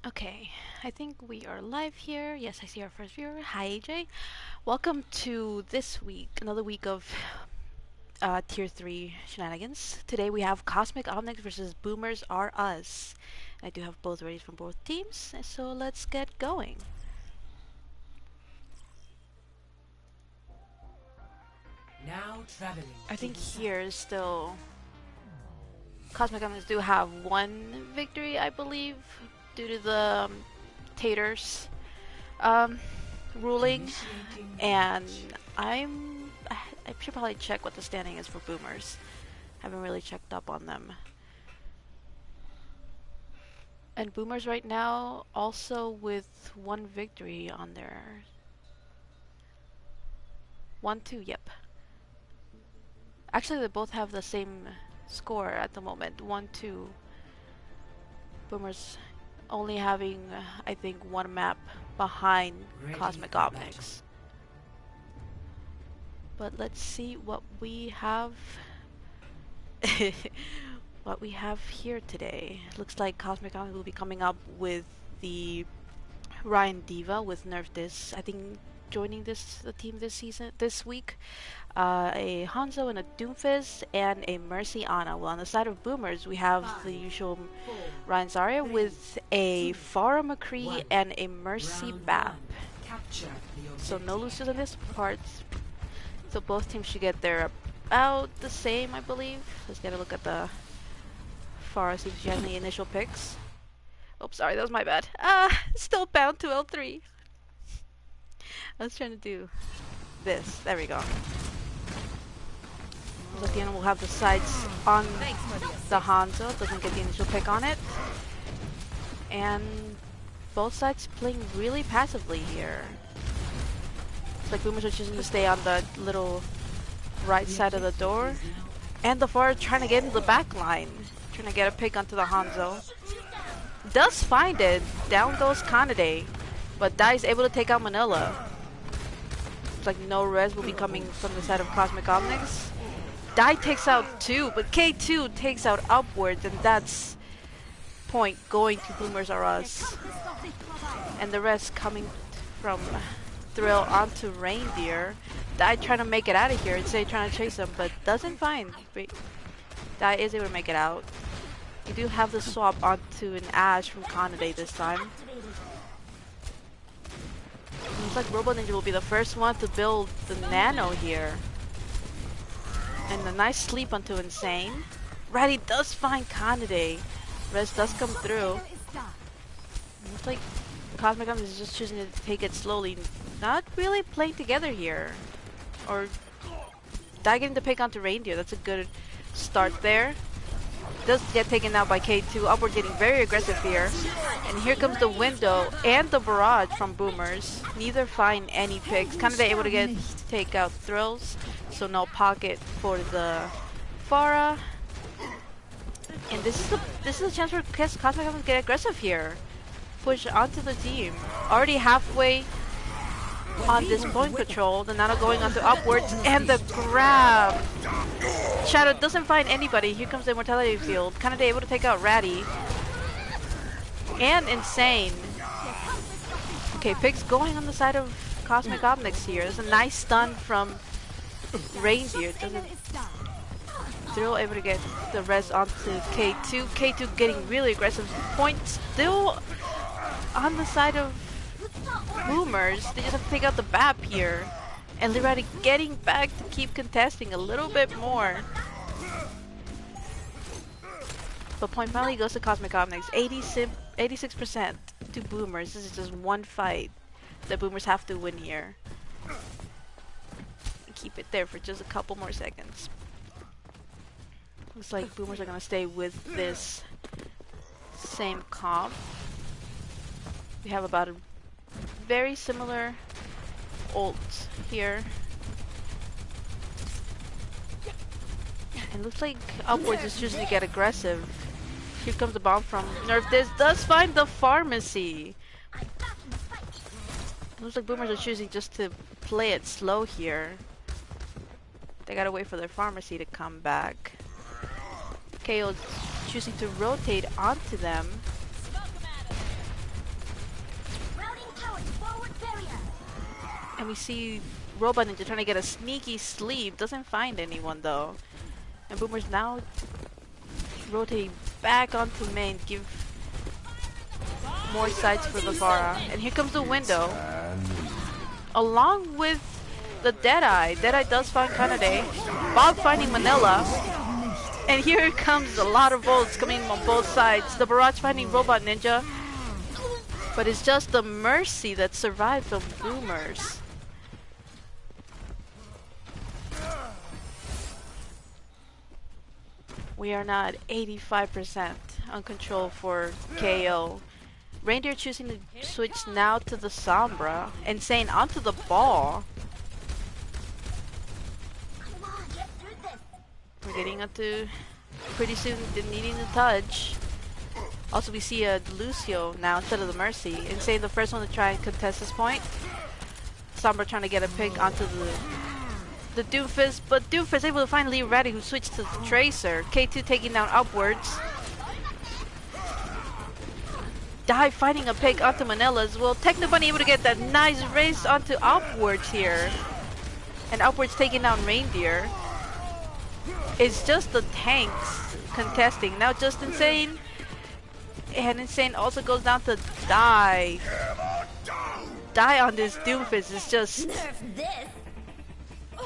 Okay, I think we are live here. Yes, I see our first viewer. Hi, AJ. Welcome to this week, another week of Tier 3 shenanigans. Today we have Cosmic Omnics versus Boomers Are Us. I do have both ready from both teams, so let's get going. Now traveling. I think here is still... Cosmic Omnics do have one victory, I believe, due to the Taters ruling, and I should probably check what the standing is for Boomers. Haven't really checked up on them. And Boomers right now also with one victory on their 1-2, yep. Actually, they both have the same score at the moment, 1-2. Boomers only having, I think, one map behind Cosmic Omnics. But let's see what we have what we have here today. Looks like Cosmic Omnics will be coming up with the Ryan Diva with Nerf Dis, I think, joining the team this week. A Hanzo and a Doomfist and a Mercy Ana. Well, on the side of Boomers, we have the usual Ryan Zarya with a Farah McCree and a Mercy Bap. So no losers in this part. So both teams should get there about the same, I believe. Let's get a look at the Farah, see if she has any initial picks. Oops, sorry, that was my bad. Still bound to L3. I was trying to do this. There we go. So at the end we'll have the sides on the Hanzo. Doesn't get the initial pick on it. And both sides playing really passively here. It's like Boomers are choosing to stay on the little right side of the door. And the Farah trying to get into the back line. Trying to get a pick onto the Hanzo. Does find it. Down goes Kanade. But Dai is able to take out Manila. It's like no res will be coming from the side of Cosmic Omnics. Dai takes out 2, but K2 takes out Upwards, and that's point going to Boomers Are Us. And the rest coming from Thrill onto Reindeer. Dai trying to make it out of here, instead trying to chase him, but doesn't find. Dai is able to make it out. You do have the swap onto an Ash from Kanade this time. Looks like Robo Ninja will be the first one to build the Nano here. And a nice sleep onto Insane. Ratty does find Kanade. Res does come through. Looks like Cosmic Omnics is just choosing to take it slowly. Not really playing together here. Or Dai getting the pick onto Reindeer. That's a good start there. Does get taken out by K2. Upward getting very aggressive here. And here comes the window and the barrage from Boomers. Neither find any picks. Kanade able to take out Thrills. So no pocket for the Farah. And this is a chance for Cosmic to get aggressive here. Push onto the team. Already halfway on this point control. The Nano going onto Upwards and the grab. Shadow doesn't find anybody. Here comes the Immortality Field. Kanade able to take out Ratty. And Insane. Okay, picks going on the side of Cosmic Omnics here. There's a nice stun from Reindeer. Doesn't Thrill able to get the res onto K2. K2 getting really aggressive. Point still on the side of Boomers. They just have to take out the BAP here. And Lirati getting back to keep contesting a little bit more. But point finally goes to Cosmic Omnics. 86% to Boomers. This is just one fight that Boomers have to win here. Keep it there for just a couple more seconds. Looks like Boomers are gonna stay with this same comp. We have about a very similar ult here. And looks like Upwards is choosing to get aggressive. Here comes the bomb from Nerf. This does find the pharmacy. Looks like Boomers are choosing just to play it slow here. They gotta wait for their pharmacy to come back. KO choosing to rotate onto them. And we see Robot Ninja trying to get a sneaky sleep. Doesn't find anyone though. And Boomer's now rotating back onto main. Give more sides for the Vara. And here comes the window. Along with the Deadeye. Deadeye does find Kanade. Bob finding Manila. And here comes a lot of volts coming on both sides. The Barrage finding Robot Ninja. But it's just the Mercy that survived from Boomers. We are now at 85% on control for KO. Reindeer choosing to switch now to the Sombra. Insane onto the ball. We're getting up to pretty soon needing to touch. Also we see a Lucio now instead of the Mercy. Insane the first one to try and contest this point. Sombra trying to get a pick onto the Doomfist, but Doomfist able to find Lee Reddy who switched to the Tracer. K2 taking down upwards. Dive finding a pick onto Manila as well. Techno Bunny able to get that nice race onto upwards here. And upwards taking down Reindeer. It's just the tanks contesting. Now just Insane. And Insane also goes down to die. Die on this Doomfist is just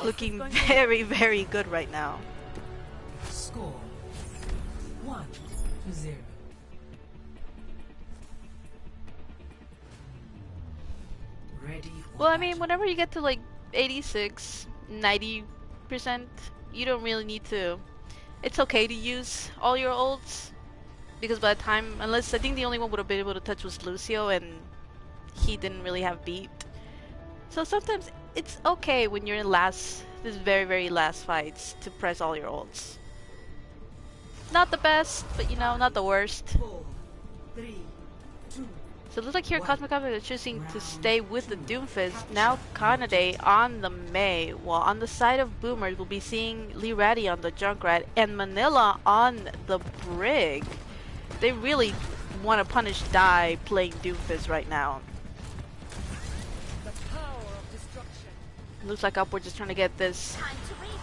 looking very, very good right now. Score 1-0. Ready. Well, I mean, whenever you get to like 86, 90%, you don't really need to. It's okay to use all your ults. Because by the time, unless I think the only one would have been able to touch was Lucio, and he didn't really have beat. So sometimes it's okay when you're in this very, very last fights to press all your ults. Not the best, but you know, not the worst. 4, 3, 2. So it looks like here Kosmic is choosing to stay with the Doomfist. Now Kanade on the Mei, while on the side of Boomers we'll be seeing Lee Ratty on the Junkrat and Manila on the Brig. They really want to punish Die playing Doomfist right now. Looks like Upwards is trying to get this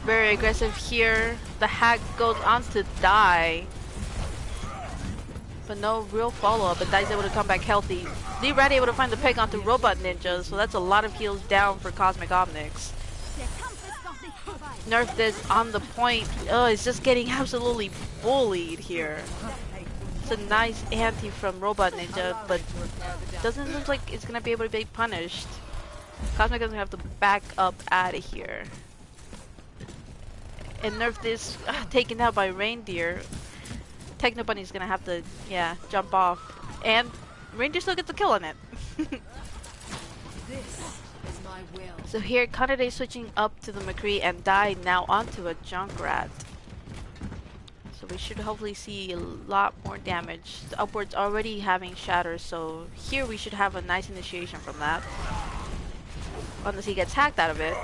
very aggressive here. The hack goes on to Die. But no real follow-up, but Die's able to come back healthy. Lee Ratty able to find the pick onto Robot Ninja, so that's a lot of heals down for Kosmic Omnics. Nerf this on the point. Oh, it's just getting absolutely bullied here. It's a nice anti from Robot Ninja, but doesn't look like it's gonna be able to be punished. Kosmic doesn't have to back up out of here. And Nerf this taken out by Reindeer. Techno Bunny's gonna have to, yeah, jump off. And Reindeer still gets a kill on it. This is my will. So here, Kanade switching up to the McCree and Die now onto a Junkrat. So we should hopefully see a lot more damage. The Upwards already having Shatter, so here we should have a nice initiation from that. Unless he gets hacked out of it.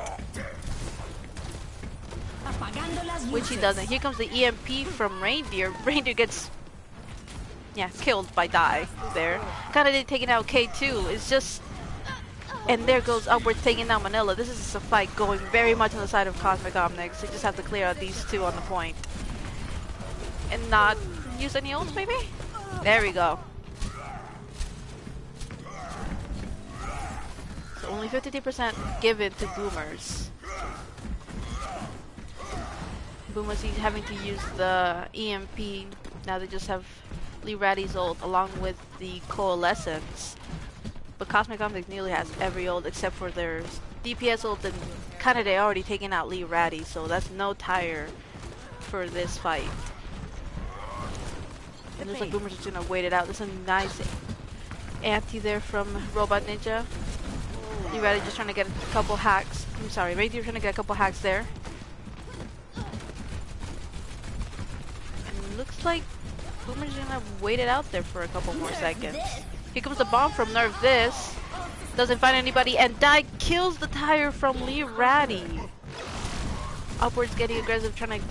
Which he doesn't. Here comes the EMP from Reindeer. Reindeer gets, yeah, killed by Die there. Kanade taking out K2. It's just, and there goes Upwards taking out Manila. This is a fight going very much on the side of Kosmic Omnics. They just have to clear out these two on the point. And not use any ults maybe? There we go. So only 52% given to Boomers. Boomers having to use the EMP. Now they just have Lee Ratty's ult along with the Coalescence. But Kosmic Omnics nearly has every ult except for their DPS ult, and Kanade already taken out Lee Ratty, so that's no tire for this fight. It looks like Boomer's just gonna wait it out. There's a nice anti there from Robot Ninja. Lee Ratty just trying to get a couple hacks. I'm sorry, Reindeer trying to get a couple hacks there. Looks like Boomer's gonna wait it out there for a couple more seconds. Here comes the bomb from Nerf this. Doesn't find anybody, and Die kills the tire from Lee Ratty. Upwards getting aggressive, trying to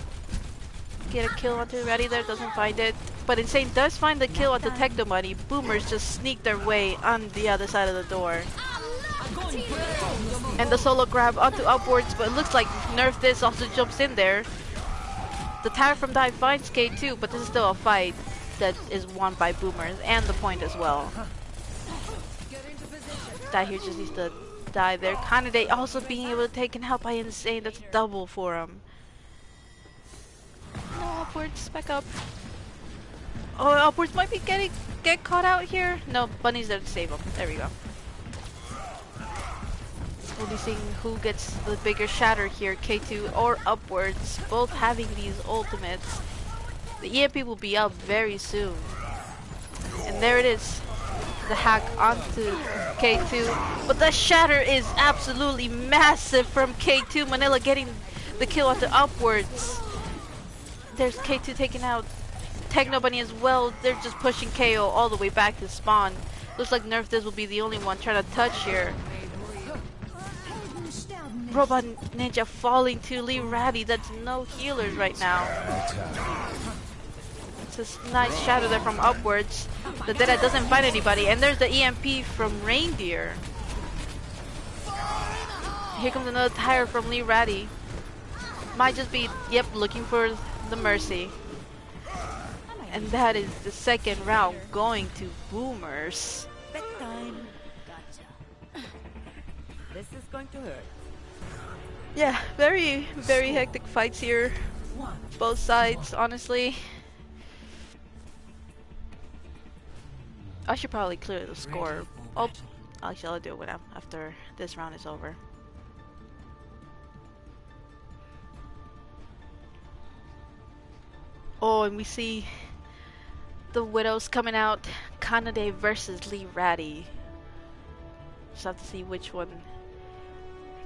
get a kill onto Ratty there, doesn't find it. But Insane does find the kill onto Techno Bunny. Boomers just sneak their way on the other side of the door. And the solo grab onto upwards, but it looks like Nerf This also jumps in there. The tower from Dive finds K2, but this is still a fight that is won by Boomers and the point as well. Die here just needs to die there. Kanade also being able to take and help by Insane. That's a double for him. No, upwards, back up. Oh, upwards might be get caught out here. No, Bunny's there to save him. There we go. We'll be seeing who gets the bigger shatter here, K2 or upwards, both having these ultimates. The EMP will be up very soon. And there it is. The hack onto K2. But the shatter is absolutely massive from K2. Manila getting the kill onto upwards. There's K2 taking out Techno Bunny as well. They're just pushing KO all the way back to spawn. Looks like Nerf This will be the only one trying to touch here. Robot Ninja falling to Lee Ratty. That's no healers right now. It's a nice shadow there from upwards. The Deadeye doesn't find anybody. And there's the EMP from Reindeer. Here comes another tire from Lee Ratty. Might just be, yep, looking for the Mercy. And that is the second round going to Boomers. Bedtime. Gotcha. This is going to hurt. Yeah, very hectic fights here. Both sides, honestly. I should probably clear the score. Oh, actually I'll do it when after this round is over. Oh, and we see the Widows coming out. Kanade versus Lee Ratty. Just have to see which one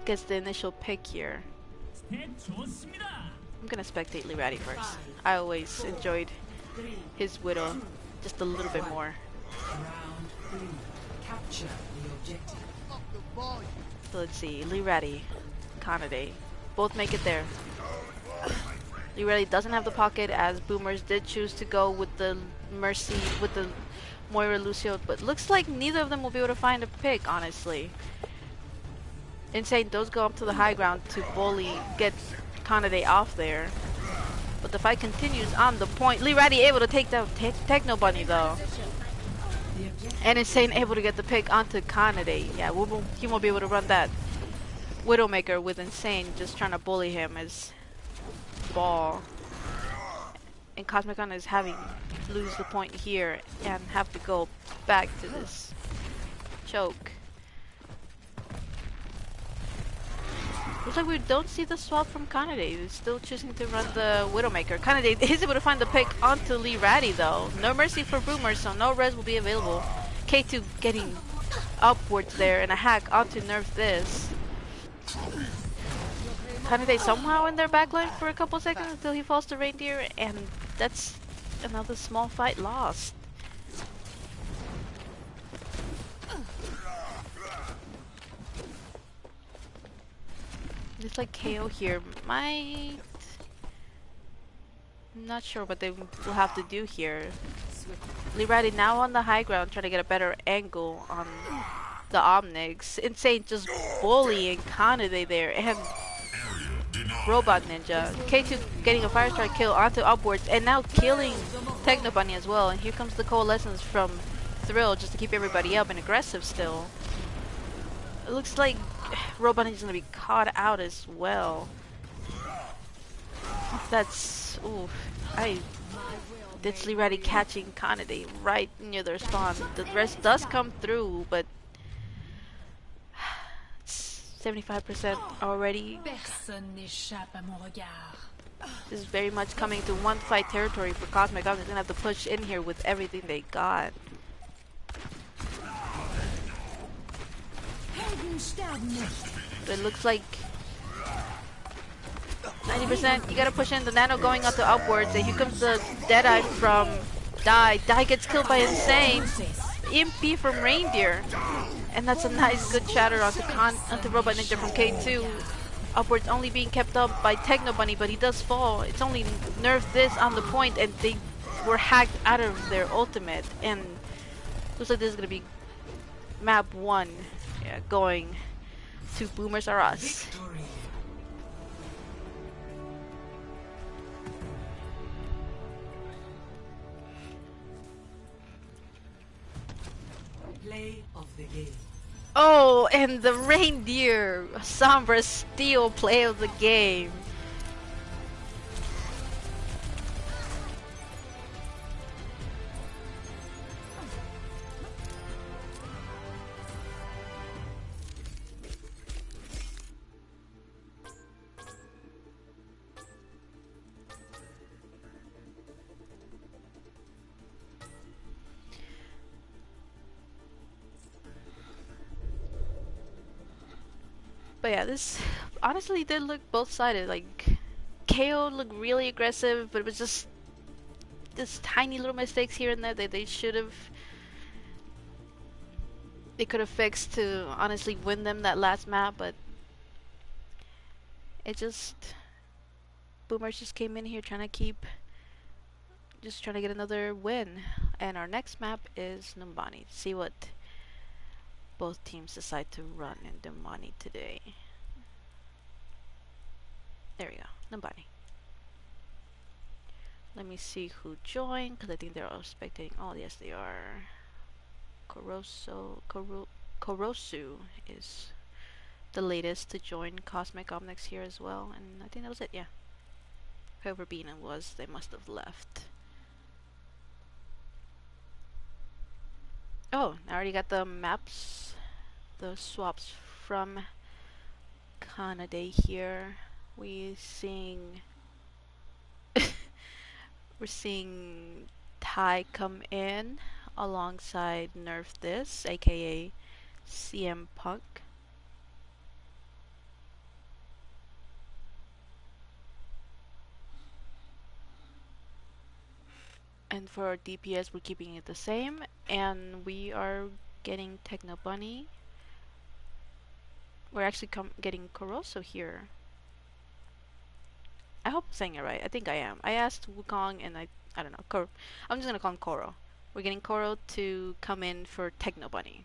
gets the initial pick here. I'm gonna spectate Lee Ratty first. I always enjoyed his Widow just a little bit more. So let's see, Lee Ratty, Kanade, both make it there. Lee Ratty doesn't have the pocket as Boomers did choose to go with the Mercy, with the Moira Lucio, but looks like neither of them will be able to find a pick, honestly. Insane does go up to the high ground to bully, get Kanade off there. But the fight continues on the point. Lee Ratty able to take down Techno Bunny though. And Insane able to get the pick onto Kanade. Yeah, he won't be able to run that Widowmaker with Insane just trying to bully him as ball. And Kosmic is having to lose the point here and have to go back to this choke. Looks like we don't see the swap from Kanade. He's still choosing to run the Widowmaker. Kanade is able to find the pick onto Lee Ratty though. No mercy for Boomer, so no res will be available. K2 getting upwards there and a hack onto Nerf This. Kanade somehow in their backline for a couple seconds until he falls to Reindeer, and that's another small fight lost. It's like KO here might... I'm not sure what they will have to do here. Lee Ratty now on the high ground trying to get a better angle on the Omnics. Insane just bullying Kanade there and Robot Ninja. K2 getting a fire strike kill onto upwards and now killing Techno Bunny as well. And here comes the coalescence from Thrill just to keep everybody up and aggressive still. It looks like Robot Ninja's gonna be caught out as well. That's ooh. That's Lee Ratty catching Kanade right near their spawn. The rest does come through, but 75% already. This is very much coming to one fight territory for Kosmic. They're gonna have to push in here with everything they got. But it looks like 90%. You gotta push in. The Nano going up to upwards. And here comes the Deadeye from Die. Die gets killed by Insane. EMP from Reindeer. And that's a nice good shatter onto Robot Ninja from K2. Upwards only being kept up by Techno Bunny, but he does fall. It's only Nerf This on the point, and they were hacked out of their ultimate. And looks like this is gonna be map 1. Yeah, going Two boomers are us. Victory. Play of the game. Oh, and the reindeer! Sombra Steel play of the game. But yeah, this honestly did look both-sided. Like, KO looked really aggressive, but it was just tiny little mistakes here and there that they should have. They could have fixed to honestly win them that last map, but it just. Boomers just came in here just trying to get another win. And our next map is Numbani. See what both teams decide to run in Numbani today. There we go, Numbani. Let me see who joined, because I think they're all spectating. Oh, yes, they are. Korosu is the latest to join Cosmic Omnics here as well, and I think that was it, yeah. Whoever Beanon was, they must have left. Oh, I already got the maps, the swaps from Canada here. We're seeing Ty come in alongside Nerf This, aka CM Punk. And for our DPS, we're keeping it the same, and we are getting Techno Bunny. We're actually getting Coroso here. I hope I'm saying it right. I think I am. I asked Wukong, and I don't know. I'm just gonna call him Koro. We're getting Koro to come in for Techno Bunny.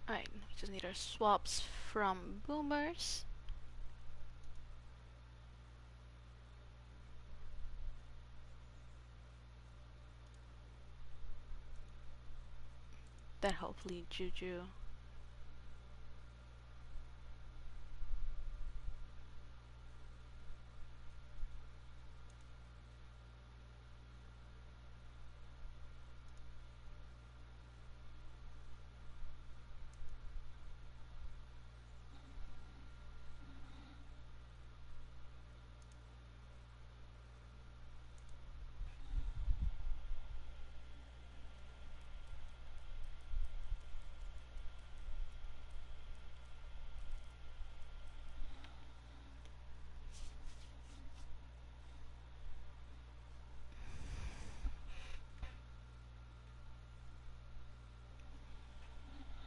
Alright, we just need our swaps from Boomers. Then hopefully Juju.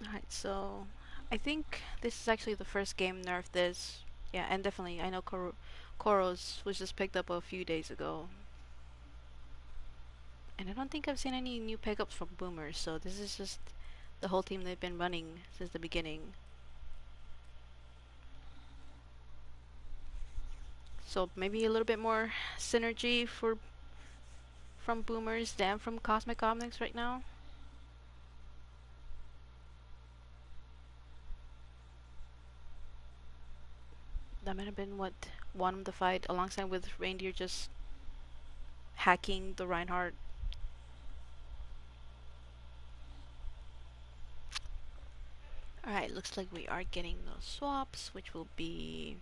Alright, so I think this is actually the first game Nerf this. Yeah, and definitely I know Koros was just picked up a few days ago. And I don't think I've seen any new pickups from Boomers, so this is just the whole team they've been running since the beginning. So maybe a little bit more synergy from Boomers than from Cosmic Omnics right now. That might have been what won the fight, alongside with Reindeer just hacking the Reinhardt. Alright, looks like we are getting those swaps, which will be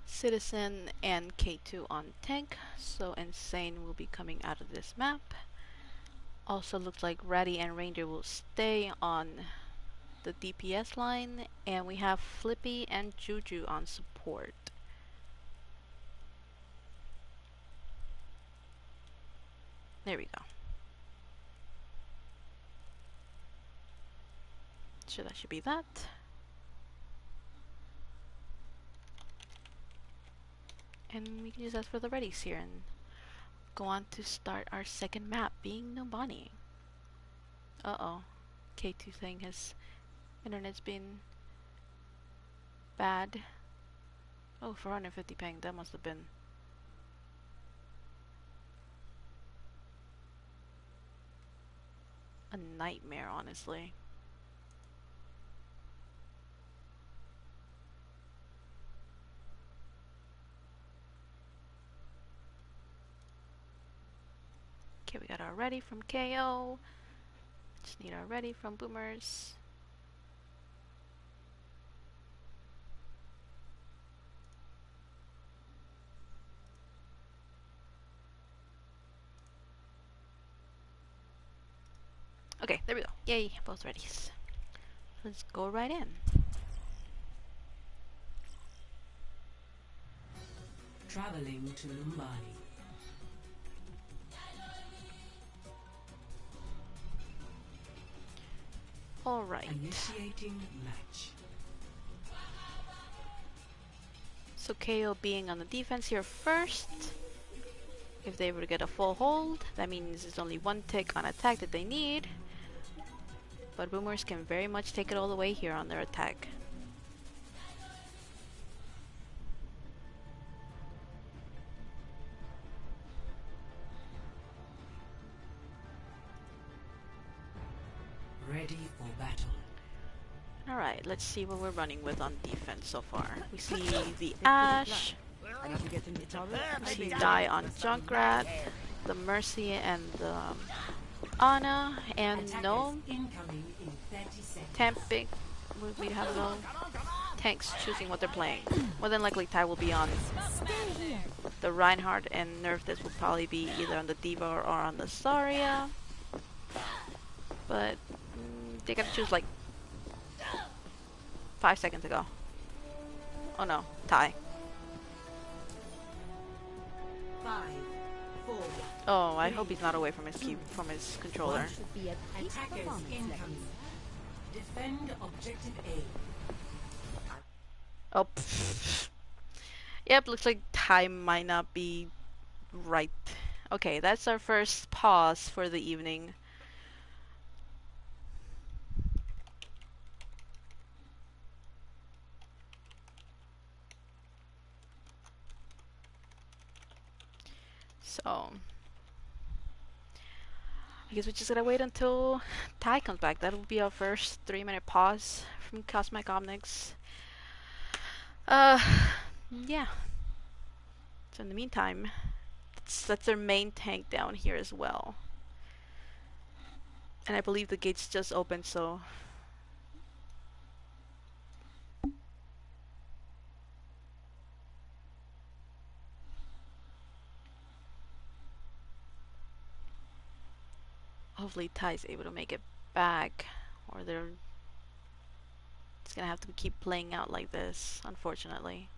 Citizen and K2 on tank, so Insane will be coming out of this map. Also looks like Ratty and Reindeer will stay on the DPS line, and we have Flippy and Juju on support. There we go. So that should be that. And we can just ask for the readies here and go on to start our second map, being Nobani. Uh-oh. K2 saying his internet's been bad. Oh, 450 ping, that must have been a nightmare, honestly. Okay, we got our ready from KO. Just need our ready from Boomers. Okay, there we go. Yay, both readies. Let's go right in. Traveling to Lumbani. Alright. Initiating match. So KO being on the defense here first. If they were to get a full hold, that means it's only one tick on attack that they need. But Boomers can very much take it all the way here on their attack. Ready for battle. Alright, let's see what we're running with on defense so far. We see the Ashe, we see Die on Junkrat, the Mercy and the Ana, and no Incoming in 30 seconds. tamping. We have no tanks choosing what they're playing. More than likely Tai will be on the Reinhardt, and Nerf this will probably be either on the Diva or on the Zarya. But they gotta choose like 5 seconds ago. Oh no, Tai. 5, 4. Oh, I hope he's not away from his controller. Should be a peak Attackers performance incoming. next. Defend objective A. Oh, yep, looks like time might not be right. Okay, that's our first pause for the evening. So, I guess we just gotta wait until Ty comes back. That'll be our first 3-minute pause from Cosmic Omnics. Yeah. So in the meantime, that's their main tank down here as well. And I believe the gates just opened, so hopefully Ty's able to make it back, or it's gonna have to keep playing out like this, unfortunately.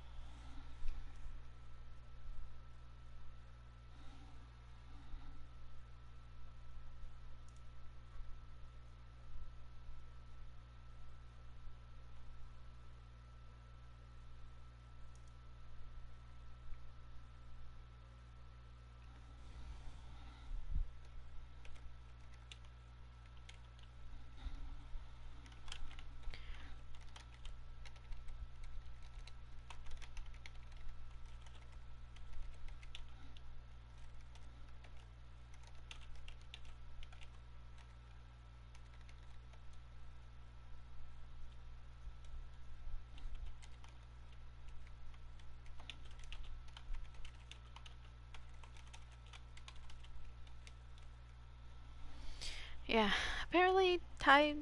Yeah, apparently Ty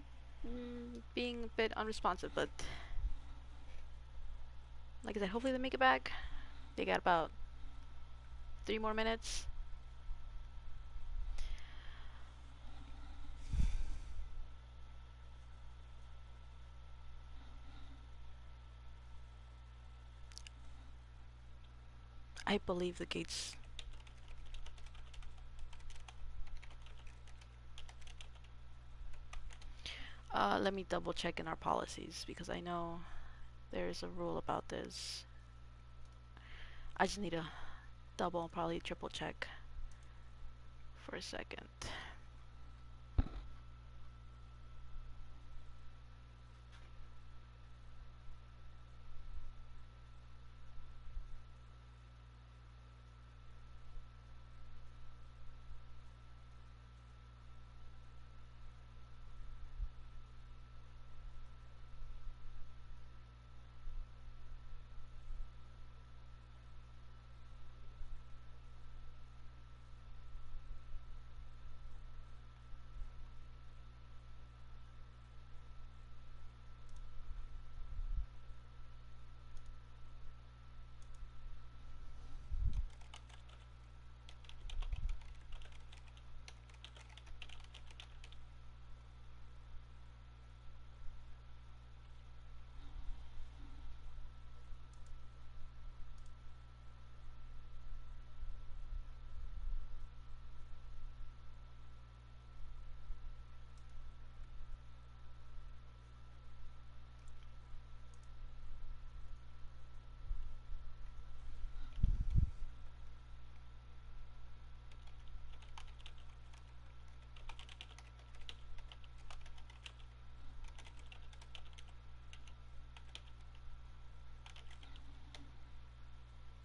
being a bit unresponsive, but like I said, hopefully they make it back. They got about 3 more minutes. I believe the gates. Let me double check in our policies because I know there is a rule about this. I just need to double, probably triple check for a second.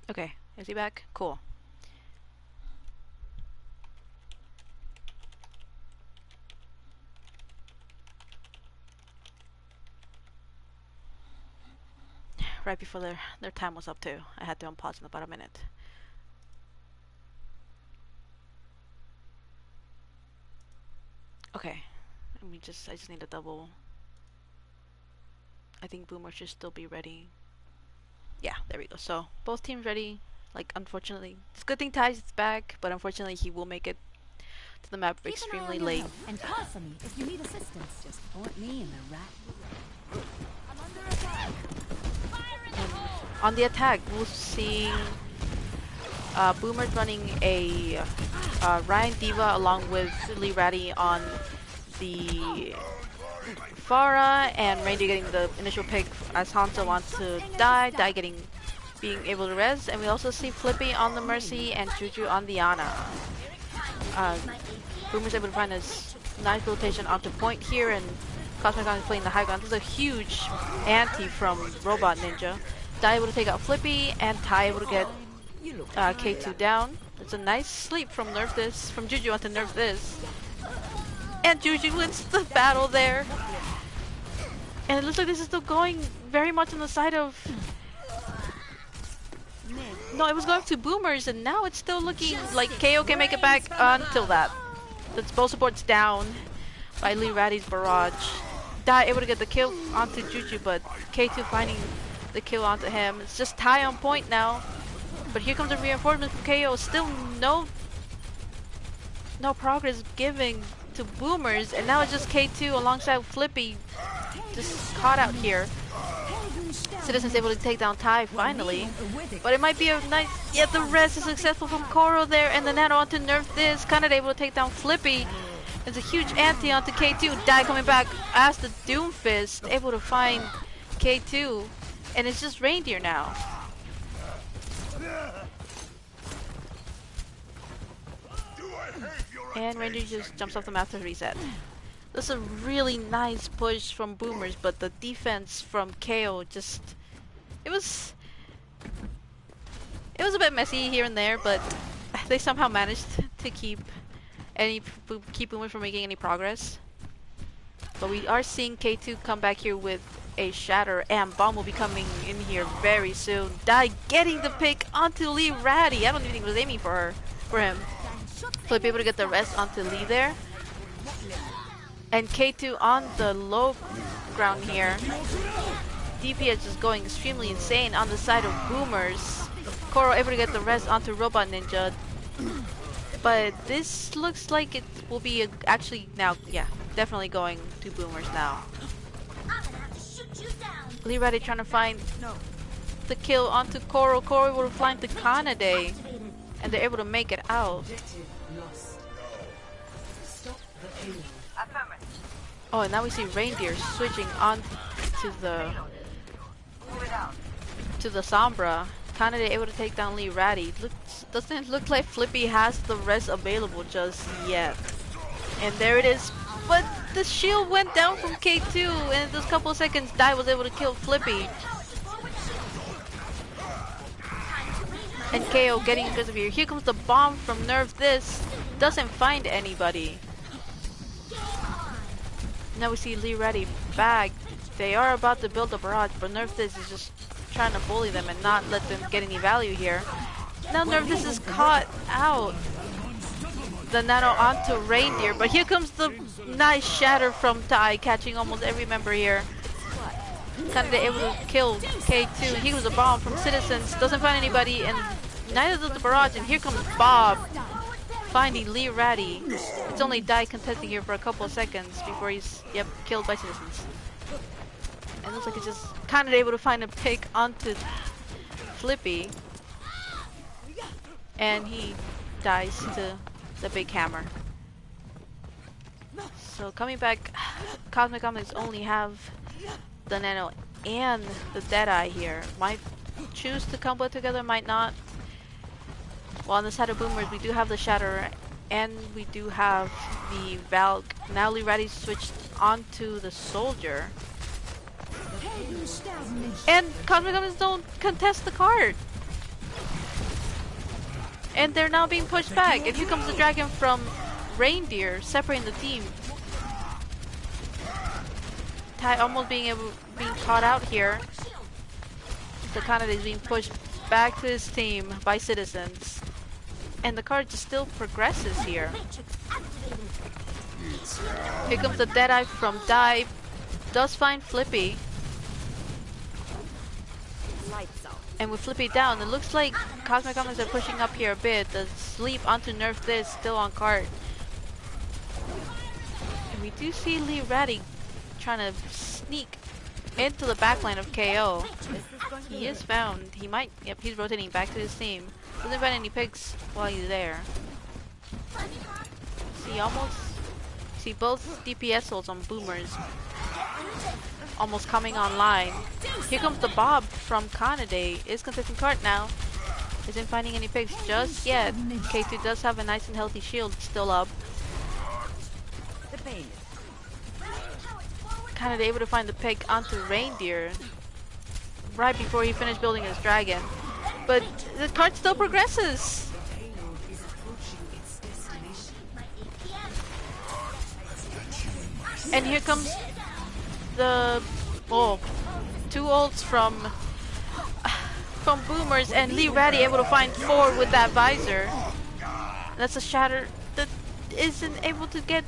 Okay, is he back? Cool. Right before their time was up too. I had to unpause in about a minute. Okay, I just need to double. I think Boomer should still be ready. Yeah, there we go. So both teams ready. Like, unfortunately, it's a good thing Ty's back, but unfortunately he will make it to the map extremely late. And call for me if you need assistance. Just point me in the right. I'm under attack. Fire in the hole. On the attack, we'll see Boomer's running a Ryan Diva along with Lee Ratty on the Farah, and Reindeer getting the initial pick as Hanzo wants to die being able to res, and we also see Flippy on the Mercy and Juju on the Ana. Boomer's able to find his nice rotation onto point here, and Kosmic is playing the high ground. This is a huge anti from Robot Ninja. Dai able to take out Flippy, and Tai able to get K2 down. It's a nice sleep from Juju onto Nerf this. And Juju wins the battle there. And it looks like this is still going very much on the side of... No, it was going to Boomers, and now it's still looking like KO can make it back until that. That's both supports down by Lee Ratty's barrage. Dai able to get the kill onto Juju, but K2 finding the kill onto him. It's just Tai on point now. But here comes a reinforcement from KO. Still no progress giving to Boomers, and now it's just K2 alongside Flippy just caught out here. Citizen's able to take down Tai finally, but it might be a nice... Yeah, the rest is successful from Koro there, and the Nano onto Nerf this, kind of able to take down Flippy. It's a huge anti onto K2. Dai coming back as the Doomfist, able to find K2, and it's just Reindeer now. And Reindeer just jumps off the map to reset. This is a really nice push from Boomers, but the defense from KO just... It was a bit messy here and there, but they somehow managed to keep Boomers from making any progress. But we are seeing K2 come back here with a Shatter, and Bomb will be coming in here very soon. Dai getting the pick onto Lee Ratty. I don't even think he was aiming for him. Flip able to get the rest onto Lee there. And K2 on the low ground here. DPS is going extremely insane on the side of Boomers. Koro able to get the rest onto Robot Ninja. But this looks like it will be actually now, yeah, definitely going to Boomers now. Lee Ratty trying to find the kill onto Koro. Koro will find the Kanade, and they're able to make it out. Oh, and now we see Reindeer switching on to the Sombra. Kanade able to take down Lee Ratty. Doesn't look like Flippy has the rest available just yet. And there it is. But the shield went down from K2, and in those couple of seconds, Dai was able to kill Flippy. And KO getting aggressive here. Here comes the bomb from Nerf This. Doesn't find anybody. Now we see Lee Reddy back. They are about to build a barrage, but Nerf This is just trying to bully them and not let them get any value here. Now Nerf This is caught out. The nano onto Reindeer, but here comes the nice shatter from Tai, catching almost every member here. Kinda able to kill K2. He was a bomb from Citizens, doesn't find anybody, and neither does the barrage. And here comes Bob, finding Lee Ratty. It's only Dai contesting here for a couple of seconds before he's killed by Citizens. And looks like he's just kinda able to find a pick onto Flippy, and he dies to the big hammer. So coming back, Cosmic Omnics only have the Nano and the Deadeye here. Might choose to combo together, might not. While on the side of Boomers, we do have the Shatter, and we do have the Valk. Now Lee Ratty switched onto the Soldier. And Cosmic Omnics don't contest the card. And they're now being pushed back. And here comes the dragon from Reindeer, separating the team. Tai almost being caught out here. The Kanade is being pushed back to his team by Citizens. And the card just still progresses here. Here comes the Deadeye from Dai. Does find Flippy. And with Flippy down, it looks like Cosmic Omnics are pushing up here a bit. The sleep onto Nerf This still on card. And we do see Lee Ratty trying to sneak into the backline of KO. He is found. He might, he's rotating back to his team. Doesn't find any picks while he's there. See both DPS holds on Boomers almost coming online. Here comes the Bob from Kanade. Is contesting card now. Isn't finding any picks just yet. K2 does have a nice and healthy shield still up. Kanade able to find the pick onto Reindeer right before he finished building his dragon. But the card still progresses. And here comes the two ults from Boomers, and Lee Ratty able to find 4 with that visor. That's a shatter that isn't able to get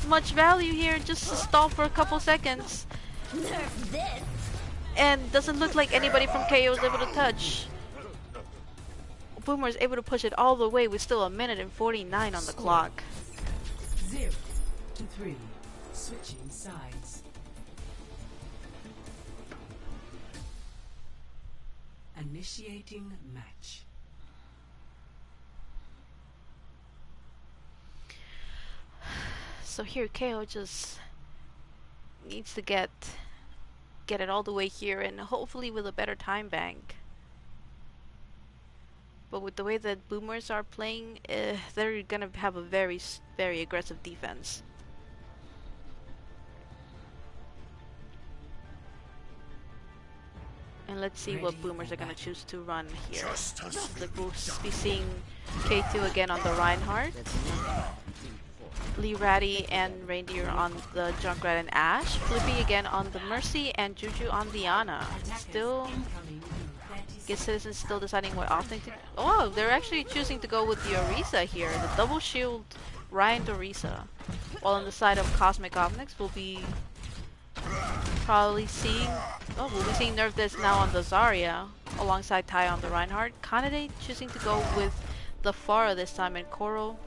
much value here, just to stall for a couple seconds. And doesn't look like anybody from KO is able to touch. Boomer is able to push it all the way with still 1 minute and 49 on the clock. 0 to 3. Switching sides. Initiating match. So here KO just needs to get it all the way here, and hopefully with a better time bank. But with the way that Boomers are playing, they're gonna have a very aggressive defense. And let's see what Boomers are gonna choose to run here. We'll be seeing K2 again on the Reinhardt, Lee Ratty and Reindeer on the Junkrat and Ash, Flippy again on the Mercy, and Juju on the Ana. Still, Get Citizens still deciding what offlane to. Oh, they're actually choosing to go with the Orisa here, the double shield Ryan Orisa. While on the side of Cosmic Omnics, we'll be probably seeing. Oh, we'll be seeing Nerf This now on the Zarya alongside Tai on the Reinhardt. Kanade choosing to go with the Pharah this time, and Koro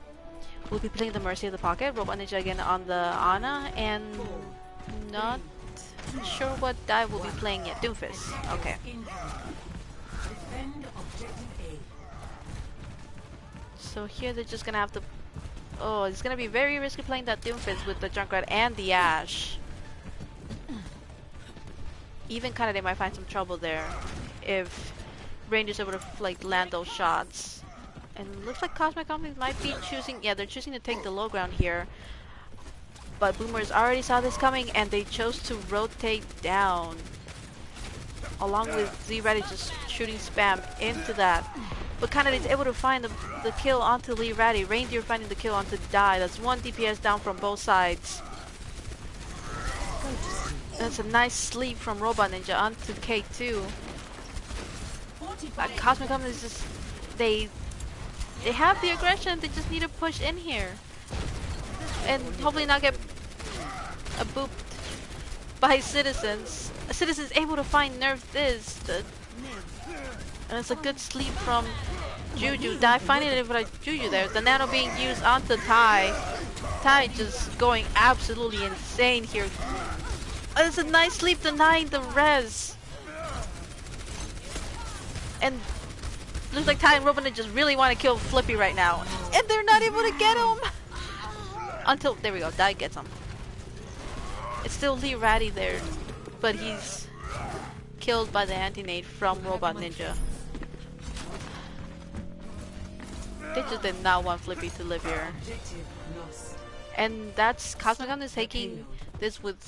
will be playing the Mercy of the Pocket. Robot Ninja again on the Ana, and not sure what Dai will be playing yet. Doomfist. Okay. So here they're just gonna have to Oh, it's gonna be very risky playing that Doomfist with the Junkrat and the Ash. Even kinda they might find some trouble there if Rangers able to like land those shots. And it looks like Cosmic Omnics might be choosing, yeah, they're choosing to take the low ground here. But Boomers already saw this coming and they chose to rotate down. Along with Z-Ready just shooting spam into that. But kinda is able to find the kill onto Lee Ratty. Reindeer finding the kill onto Die. That's one DPS down from both sides. That's a nice sleep from Robot Ninja onto K2. Cosmic Omnics is just they have the aggression, they just need to push in here. And hopefully not get booped by Citizens. Citizens able to find Nerf this. And it's a good sleep from Juju. Die finding it with Juju there. The nano being used onto Tai. Tai just going absolutely insane here. Oh, it's a nice sleep denying the res. And looks like Tai and Robin just really want to kill Flippy right now. And they're not able to get him. Until, there we go, Die gets him. It's still Lee Ratty there. But he's killed by the anti-nade from Robot Ninja. They just did not want Flippy to live here. And that's Cosmic Omnics taking this with,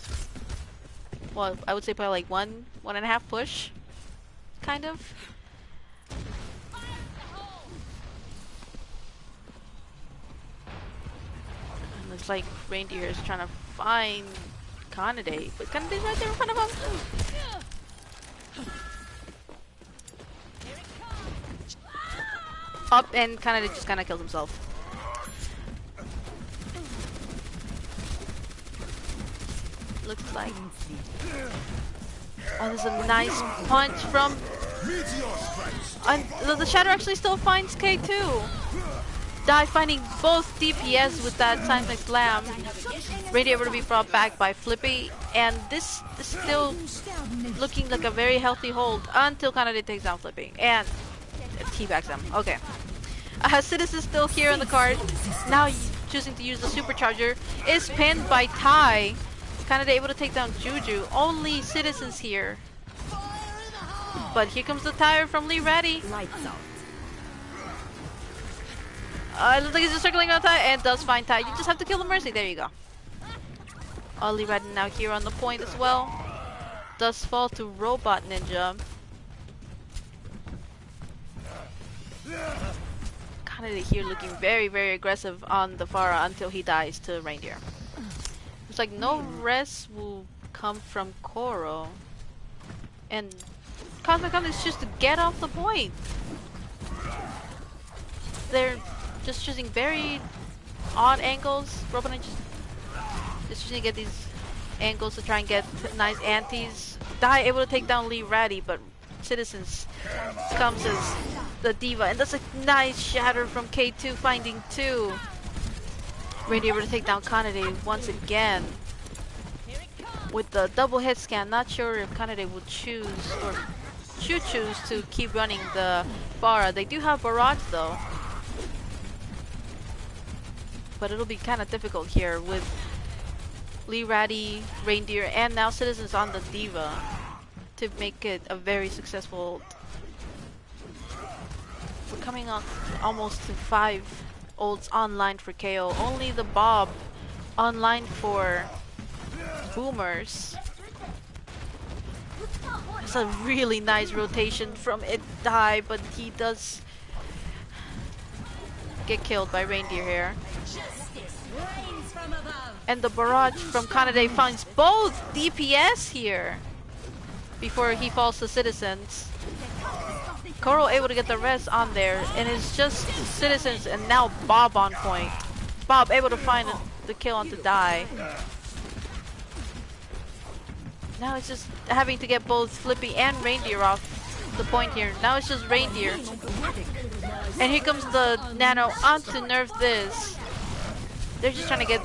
well, I would say probably like one and a half push. Kind of. And looks like Reindeer is trying to find Kanade, but Kanade's right there in front of him. Up, and Kanade just kind of killed himself. Looks like. Oh, there's a nice punch from. And the Shadow actually still finds K2. Die finding both DPS with that seismic slam. Ready able to be brought back by Flippy, and this is still looking like a very healthy hold until Kanade takes down Flippy and teabags him. Okay. Citizen still here on the card. Now choosing to use the supercharger. Is pinned by Tai. Kanade able to take down Juju. Only Citizens here. But here comes the tire from Lee Ratty. It looks like he's just circling around Tai and does find Tai. You just have to kill the Mercy. There you go. Lee Ratty now here on the point as well. Does fall to Robot Ninja. Kanade here looking very, very aggressive on the Pharah until he dies to Reindeer. It's like no rest will come from Koro. And Cosmic Omnics just to get off the point. They're just choosing very odd angles. Robin just choosing to get these angles to try and get nice antis. Die able to take down Lee Ratty, but Citizens comes as the diva, and that's a nice shatter from K2 finding 2. Ready able to take down Kanade once again with the double hit scan. Not sure if Kanade will choose or should choose to keep running the Pharah. They do have Barrage though, but it'll be kind of difficult here with Lee Ratty, Reindeer, and now Citizens on the diva to make it a very successful. We're coming on almost to 5 ults online for KO. Only the Bob online for Boomers. It's a really nice rotation from it Die, but he does get killed by Reindeer here. And the barrage from Kanade finds both DPS here before he falls to Citizens. Koro able to get the rest on there, and it's just Citizens and now Bob on point. Bob able to find the kill onto Die. Now it's just having to get both Flippy and Reindeer off the point here. Now it's just Reindeer. And here comes the Nano onto nerf this. They're just trying to get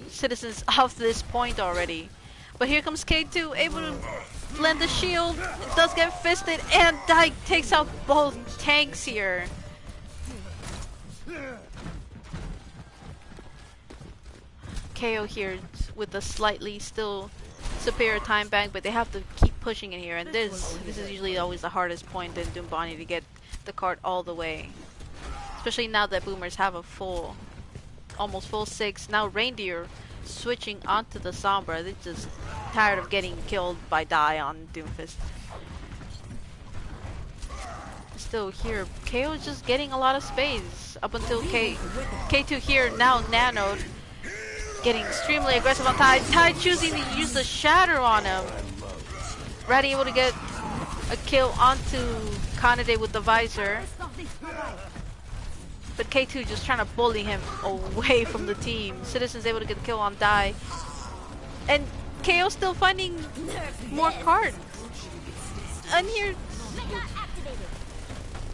Citizens off this point already. But here comes K2 able to blend the shield. It does get fisted, and Die takes out both tanks here. KO here with a slightly still superior time bank, but they have to keep pushing it here. And this is usually always the hardest point in Dumbani to get the card all the way. Especially now that Boomers have a full, almost full 6. Now Reindeer switching onto the Sombra. They're just tired of getting killed by Die on Doomfist. Still here, KO is just getting a lot of space up until K2 here, now nanoed. Getting extremely aggressive on Tai. Tai choosing to use the Shatter on him. Ratty able to get a kill onto Kanade with the Visor. But K2 just trying to bully him away from the team. Citizen's able to get the kill on Die. And KO still finding more cards. And here,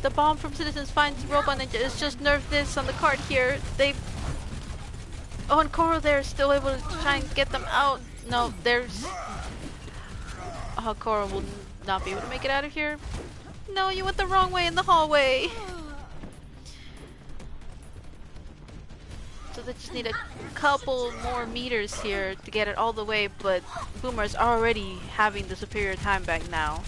the bomb from Citizens finds Robot Ninja. It's just nerfed this on the card here. Oh, and Koro there is still able to try and get them out. No, there's... Oh, Koro will not be able to make it out of here. No, you went the wrong way in the hallway. So they just need a couple more meters here to get it all the way, but Boomer's already having the superior time back now.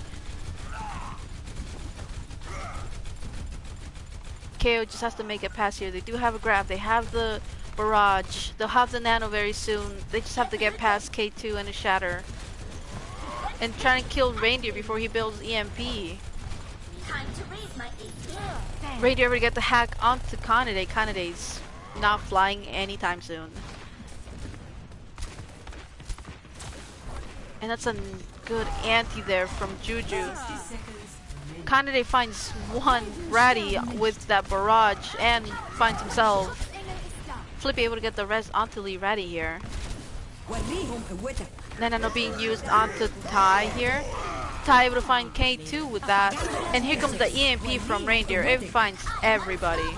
KO just has to make it past here. They do have a grab. They have the barrage. They'll have the nano very soon. They just have to get past K2 and a shatter. And try and kill Reindeer before he builds EMP. Reindeer able to get the hack onto Kanade. Kanade's not flying anytime soon. And that's a good anti there from Juju. Kanade finds one Ratty with that barrage and finds himself Flippy able to get the rest onto Lee Ratty here. Nano being used onto Tai here. Tai able to find K2 with that. And here comes the EMP from Reindeer. It finds everybody.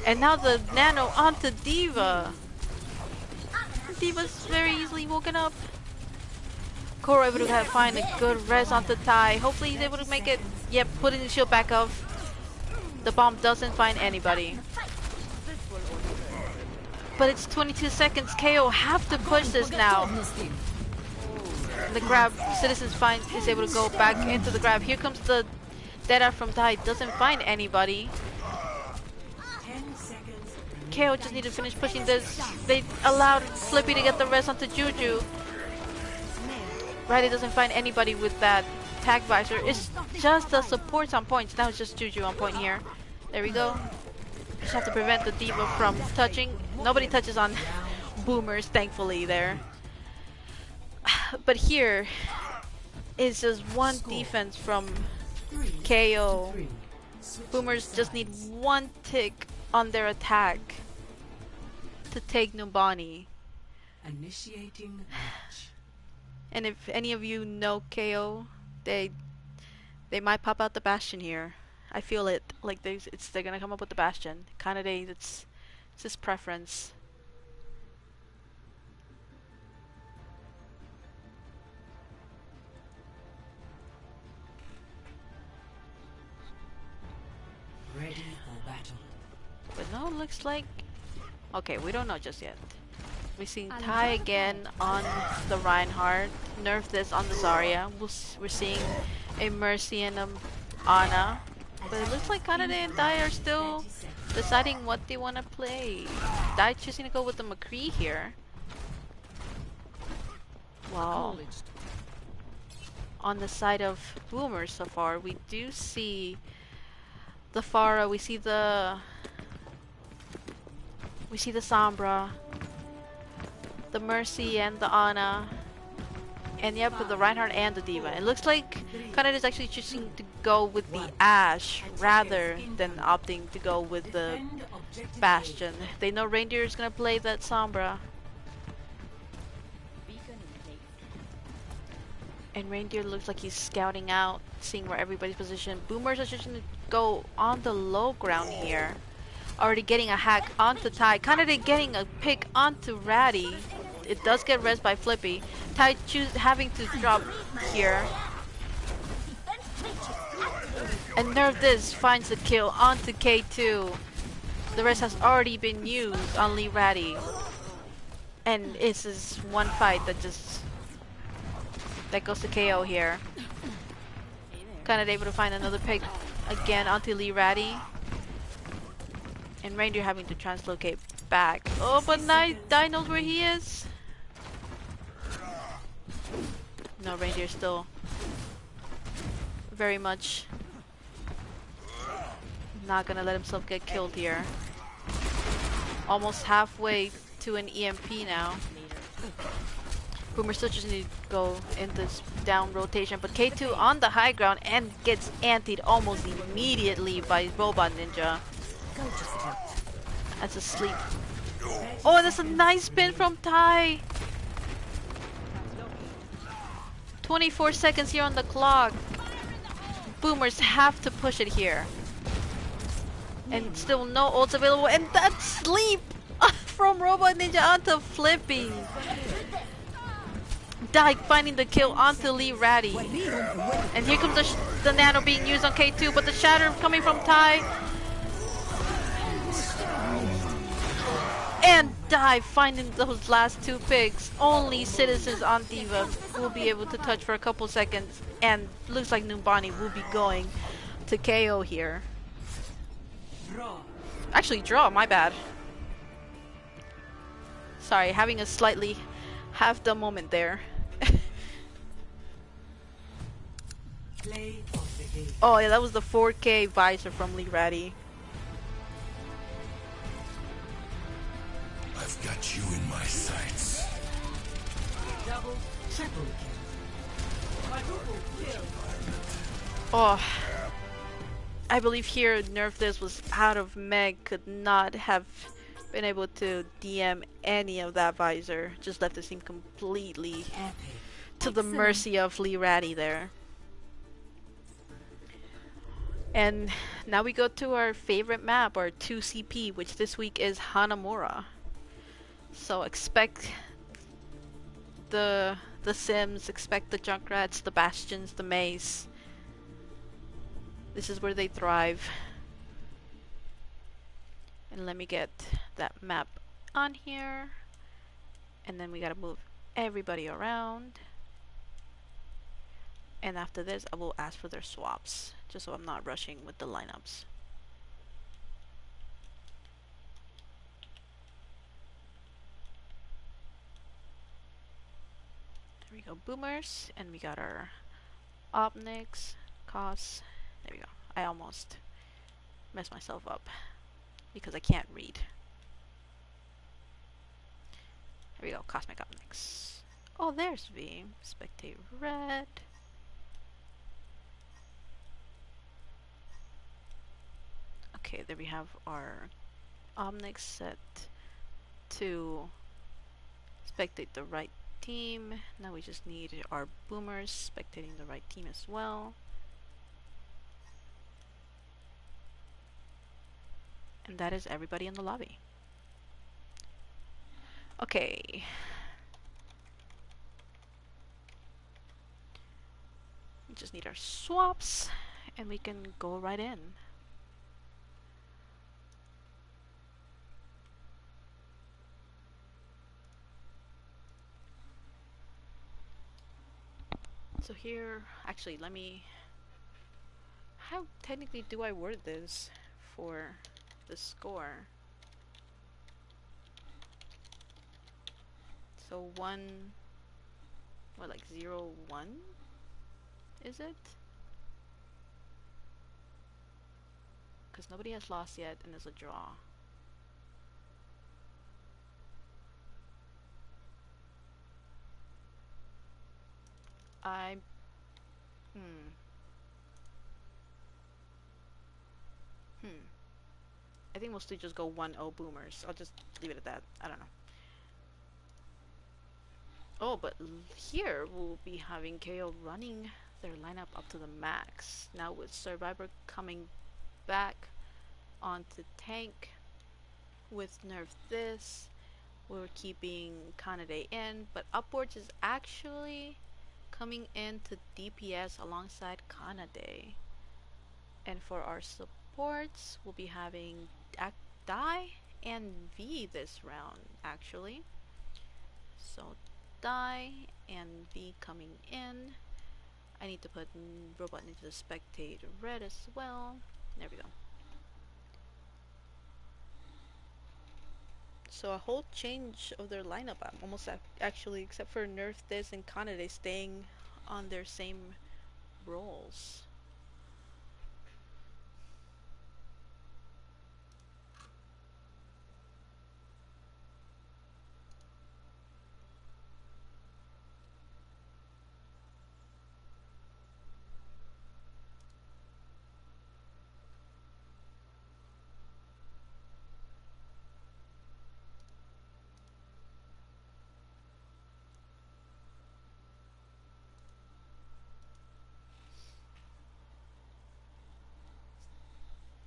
And now the Nano onto Diva. Diva's very easily woken up. Koro able to find a good res onto Tai. Hopefully he's able to make it. Yep, putting the shield back up. The bomb doesn't find anybody. But it's 22 seconds. KO have to push this now. The grab, Citizens is able to go back into the grab. Here comes the Dead Eye from Tai. Doesn't find anybody. KO just need to finish pushing this. They allowed Flippy to get the rest onto Juju. Riley doesn't find anybody with that tag visor. It's just the supports on points. Now it's just Juju on point here. There we go. Just have to prevent the Diva from touching. Nobody touches on Boomers, thankfully, there. But here is just one defense from KO. Boomers just need one tick on their attack to take Numbani. Initiating match. And if any of you know KO, they might pop out the Bastion here. I feel it. Like they're gonna come up with the Bastion. Kinda it's his preference. Ready for battle. But no, it looks like... Okay, we don't know just yet. We're seeing Tai again on the Reinhardt. Nerf this on the Zarya. We're seeing a Mercy and a Ana. But it looks like Kanade and Dai are still deciding what they want to play. Dai choosing to go with the McCree here. Wow. On the side of Boomer so far, we do see the Pharah, we see the Sombra, the Mercy and the Ana, and yep, with the Reinhardt and the Diva. It looks like Kanade is actually choosing to go with the Ashe rather than opting to go with the Bastion. They know Reindeer is gonna play that Sombra. And Reindeer looks like he's scouting out, seeing where everybody's positioned. Boomers are choosing to go on the low ground here. Already getting a hack onto Tai. Kanade getting a pick onto Ratty. It does get res by Flippy. Tai having to drop here. And Nerve this finds the kill onto K2. The rest has already been used on Lee Ratty. And it's this one fight that goes to KO here. Kind of able to find another pig again onto Lee Ratty. And Reindeer having to translocate back. Oh, but Dai knows where he is. No, Reindeer still very much not gonna let himself get killed here. Almost halfway to an EMP now. Boomer still just need to go in this down rotation, but K2 on the high ground and gets antied almost immediately by Robot Ninja. That's a sleep. Oh, and that's a nice spin from Tai. 24 seconds here on the clock. Boomers have to push it here. And still no ults available, and that sleep from Robot Ninja onto Flippy. Dyke finding the kill onto Lee Ratty. And here comes the nano being used on K2, but the shatter coming from Tai. And Dive finding those last two pigs. Only citizens on Diva will be able to touch for a couple seconds. And looks like Numbani will be going to KO here. Actually, draw, my bad. Sorry, having a slightly half the moment there. Oh yeah, that was the 4K visor from Lee Ratty. I've got you in my sights. Double, triple kill. Quadruple kill. Oh, I believe here Nerf this was out of Meg, could not have been able to DM any of that visor. Just left the team completely to the mercy of Lee Ratty there. And now we go to our favorite map, our 2CP, which this week is Hanamura. So expect the Sims, expect the Junkrats, the Bastions, the Maze. This is where they thrive. And let me get that map on here. And then we gotta move everybody around. And after this, I will ask for their swaps, just so I'm not rushing with the lineups. There we go, Boomers, and we got our Omnics, Kos. There we go. I almost messed myself up because I can't read. There we go, Kosmic Omnics. Oh, there's V. Spectate Red. Okay, there we have our Omnics set to spectate the right team. Now we just need our Boomers spectating the right team as well. And that is everybody in the lobby. Okay. We just need our swaps and we can go right in. So here, actually, let me... How technically do I word this for the score? So 1... What, like 0-1? Is it? Because nobody has lost yet and there's a draw. I think we'll still just go 1-0 Boomers. I'll just leave it at that. I don't know. Oh, but here we'll be having KO running their lineup up to the max. Now with Survivor coming back onto tank with Nerf this, we're keeping Kanade in, but Upwards is actually coming into DPS alongside Kanade. And for our supports, we'll be having Dai and V this round, actually. So die and V coming in. I need to put robot into the spectator red as well. There we go. So a whole change of their lineup, almost actually, except for Nerf this and Kanade staying on their same roles.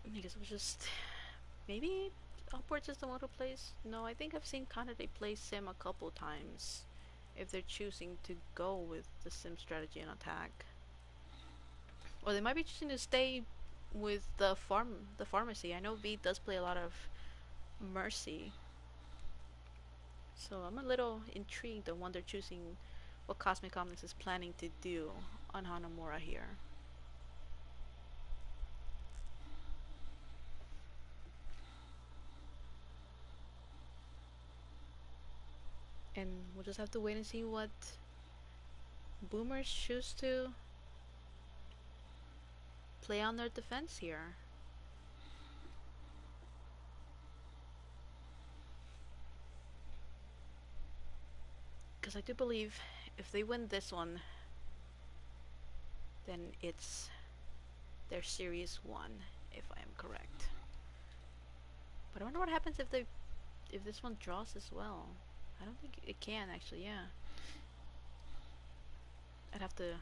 I guess we'll just maybe upwards is the one who plays. No, I think I've seen Kanade play Sim a couple times. If they're choosing to go with the Sim strategy and attack, or they might be choosing to stay with the pharmacy. I know V does play a lot of Mercy, so I'm a little intrigued on what they're choosing, what Cosmic Omnics is planning to do on Hanamura here. And we'll just have to wait and see what Boomers choose to play on their defense here. Because I do believe if they win this one, then it's their series 1, if I am correct. But I wonder what happens if this one draws as well. I don't think it can actually, yeah. I'd have to...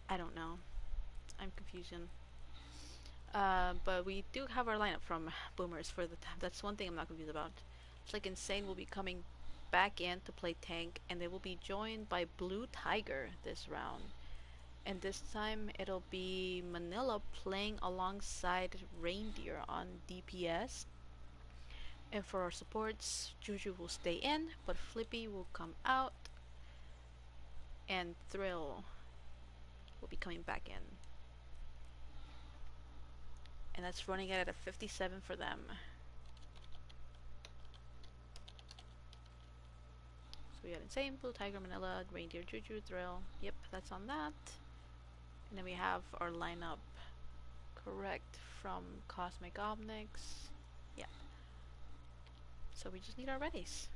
I don't know. I'm confusion. But we do have our lineup from Boomers for the time. That's one thing I'm not confused about. It's like Insane will be coming back in to play tank, and they will be joined by Blue Tiger this round. And this time it'll be Manila playing alongside Reindeer on DPS. And for our supports, Juju will stay in, but Flippy will come out, and Thrill will be coming back in. And that's running it at a 57 for them. So we got Insane, Blue Tiger, Manila, Reindeer, Juju, Thrill. Yep, that's on that. And then we have our lineup correct from Cosmic Omnics. Yep. So we just need our readies.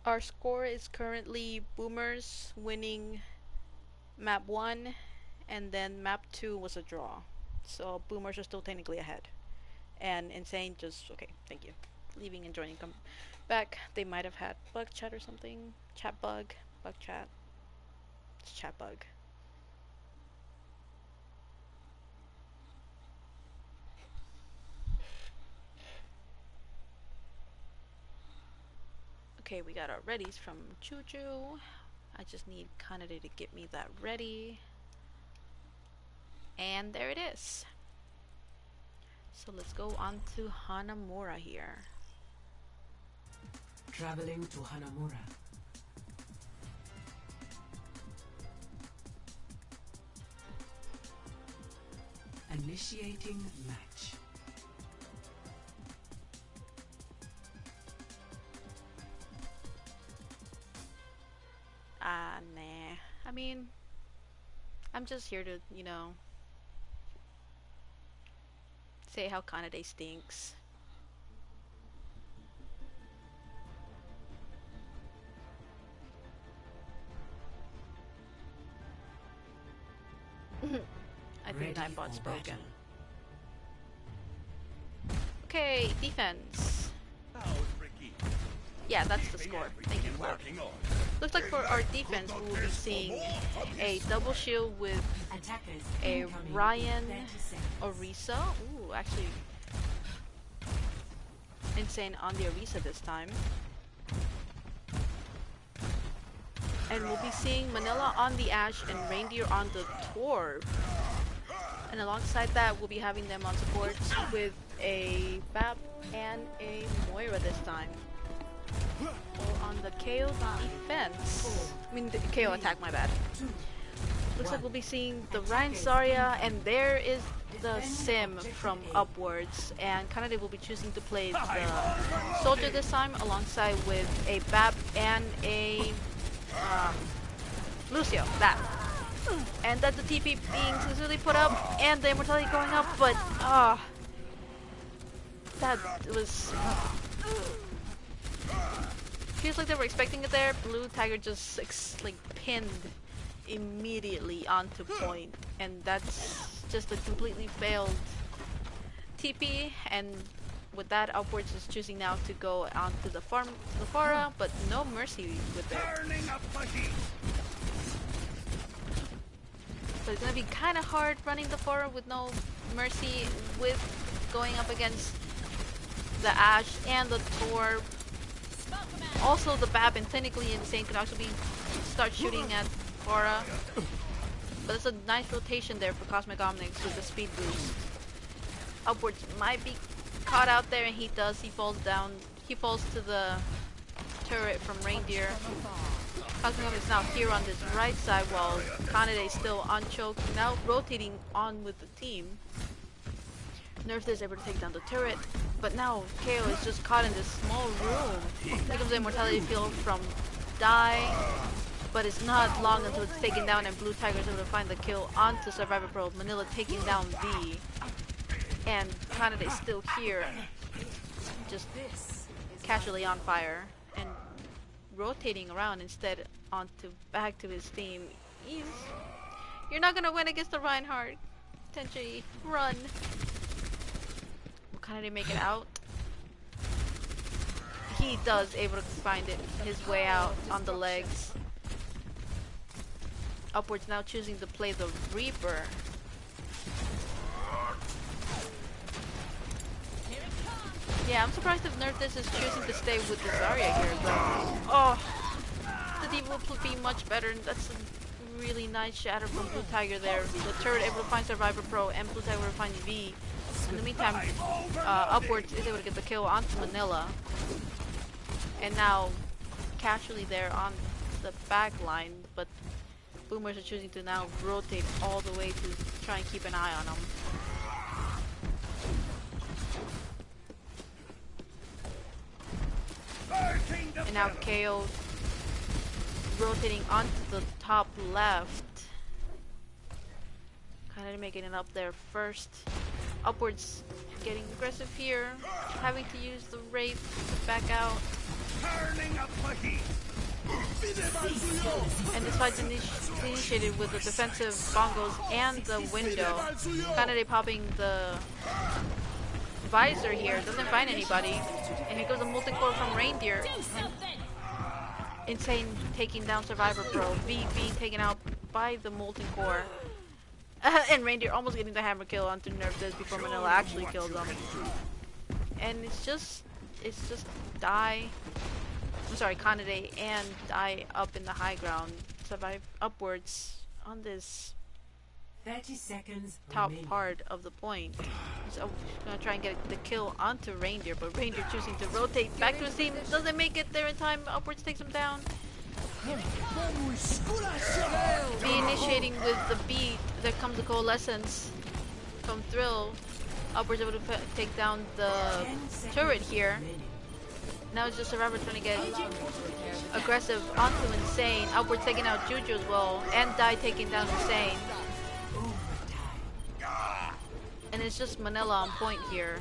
Our score is currently Boomers winning map 1, and then map 2 was a draw. So Boomers are still technically ahead. And Insane just, okay, thank you. Leaving and joining, come back. They might have had bug chat or something. Chat bug. Bug chat. It's chat bug. Okay, we got our readies from Juju. I just need Kanade to get me that ready. And there it is. So let's go on to Hanamura here. Traveling to Hanamura. Initiating match. Nah. I mean, I'm just here to, you know, say how Kanade stinks. I think Nightbot spoken. Okay, defense. How's Ricky? Yeah, that's the score. Thank you, Cloud. Working on. Looks like for our defense, we will be seeing a double shield with Attackers a incoming. Ryan 30 seconds. Orisa. Ooh, actually insane on the Orisa this time. And we'll be seeing Manila on the Ashe and Reindeer on the Torb. And alongside that, we'll be having them on support with a Bab and a Moira this time. Or on the KO defense. I mean, the KO attack, my bad. Looks like we'll be seeing the Ryan Zarya, and there is the Sim from Upwards. And Kanade will be choosing to play the Soldier this time, alongside with a Bab and a Lucio. That. And that's the TP being successfully put up, and the immortality going up, but that was. Feels like they were expecting it there. Blue Tiger just like pinned immediately onto point, and that's just a completely failed TP. And with that, Upwards is choosing now to go onto the farm, to the Pharah, but no mercy with it. So it's gonna be kind of hard running the Pharah with no mercy, with going up against the Ashe and the Torb. Also, the Bab and Clinically Insane can also be start shooting at Pharah. But it's a nice rotation there for Cosmic Omnics with the speed boost. Upwards might be caught out there, and he does. He falls down. He falls to the turret from Reindeer. Cosmic Omnics now here on this right side, while Kanade still unchoked. Now rotating on with the team. Nerf is able to take down the turret, but now KO is just caught in this small room. Here comes the immortality field from Die, but it's not long until it's taken down, and Blue Tiger is able to find the kill onto Survivor Pro. Manila taking down V, and Kanade still here, just casually on fire and rotating around instead onto back to his team. You're not gonna win against the Reinhardt. Tenchi, run. Kanade make it out? He does able to find it his way out on the legs. Upwards now choosing to play the Reaper. Yeah, I'm surprised if Nerdis is choosing to stay with the Zarya here, but the team will be much better, and that's a really nice shatter from Blue Tiger there. The turret able to find Survivor Pro, and Blue Tiger will find V. In the meantime, Upwards is able to get the kill onto Manila. And now, casually there on the back line, but Boomers are choosing to now rotate all the way to try and keep an eye on him. And now KO rotating onto the top left. Kind of making it up there first. Upwards getting aggressive here, having to use the Wraith to back out. And this fight's initiated with the defensive bongos and the window. Kanade popping the visor here, doesn't find anybody. And here goes a molten core from Reindeer. Insane taking down Survivor Pro. V being taken out by the molten core. And Reindeer almost getting the hammer kill onto Nerfdez before Manila actually kills him. And it's just Die. I'm sorry, Kanade and Die up in the high ground. Survive Upwards on this 30 seconds top remaining. part of the point. So gonna try and get the kill onto Reindeer, but Reindeer choosing to rotate back to his team. Doesn't make it there in time. Upwards takes him down. Be initiating with the beat. There comes the coalescence from Thrill. Upwards able to take down the turret here. Now it's just Survivor trying to get aggressive onto Insane. Upwards taking out Juju as well, and Die taking down Insane. And it's just Manila on point here.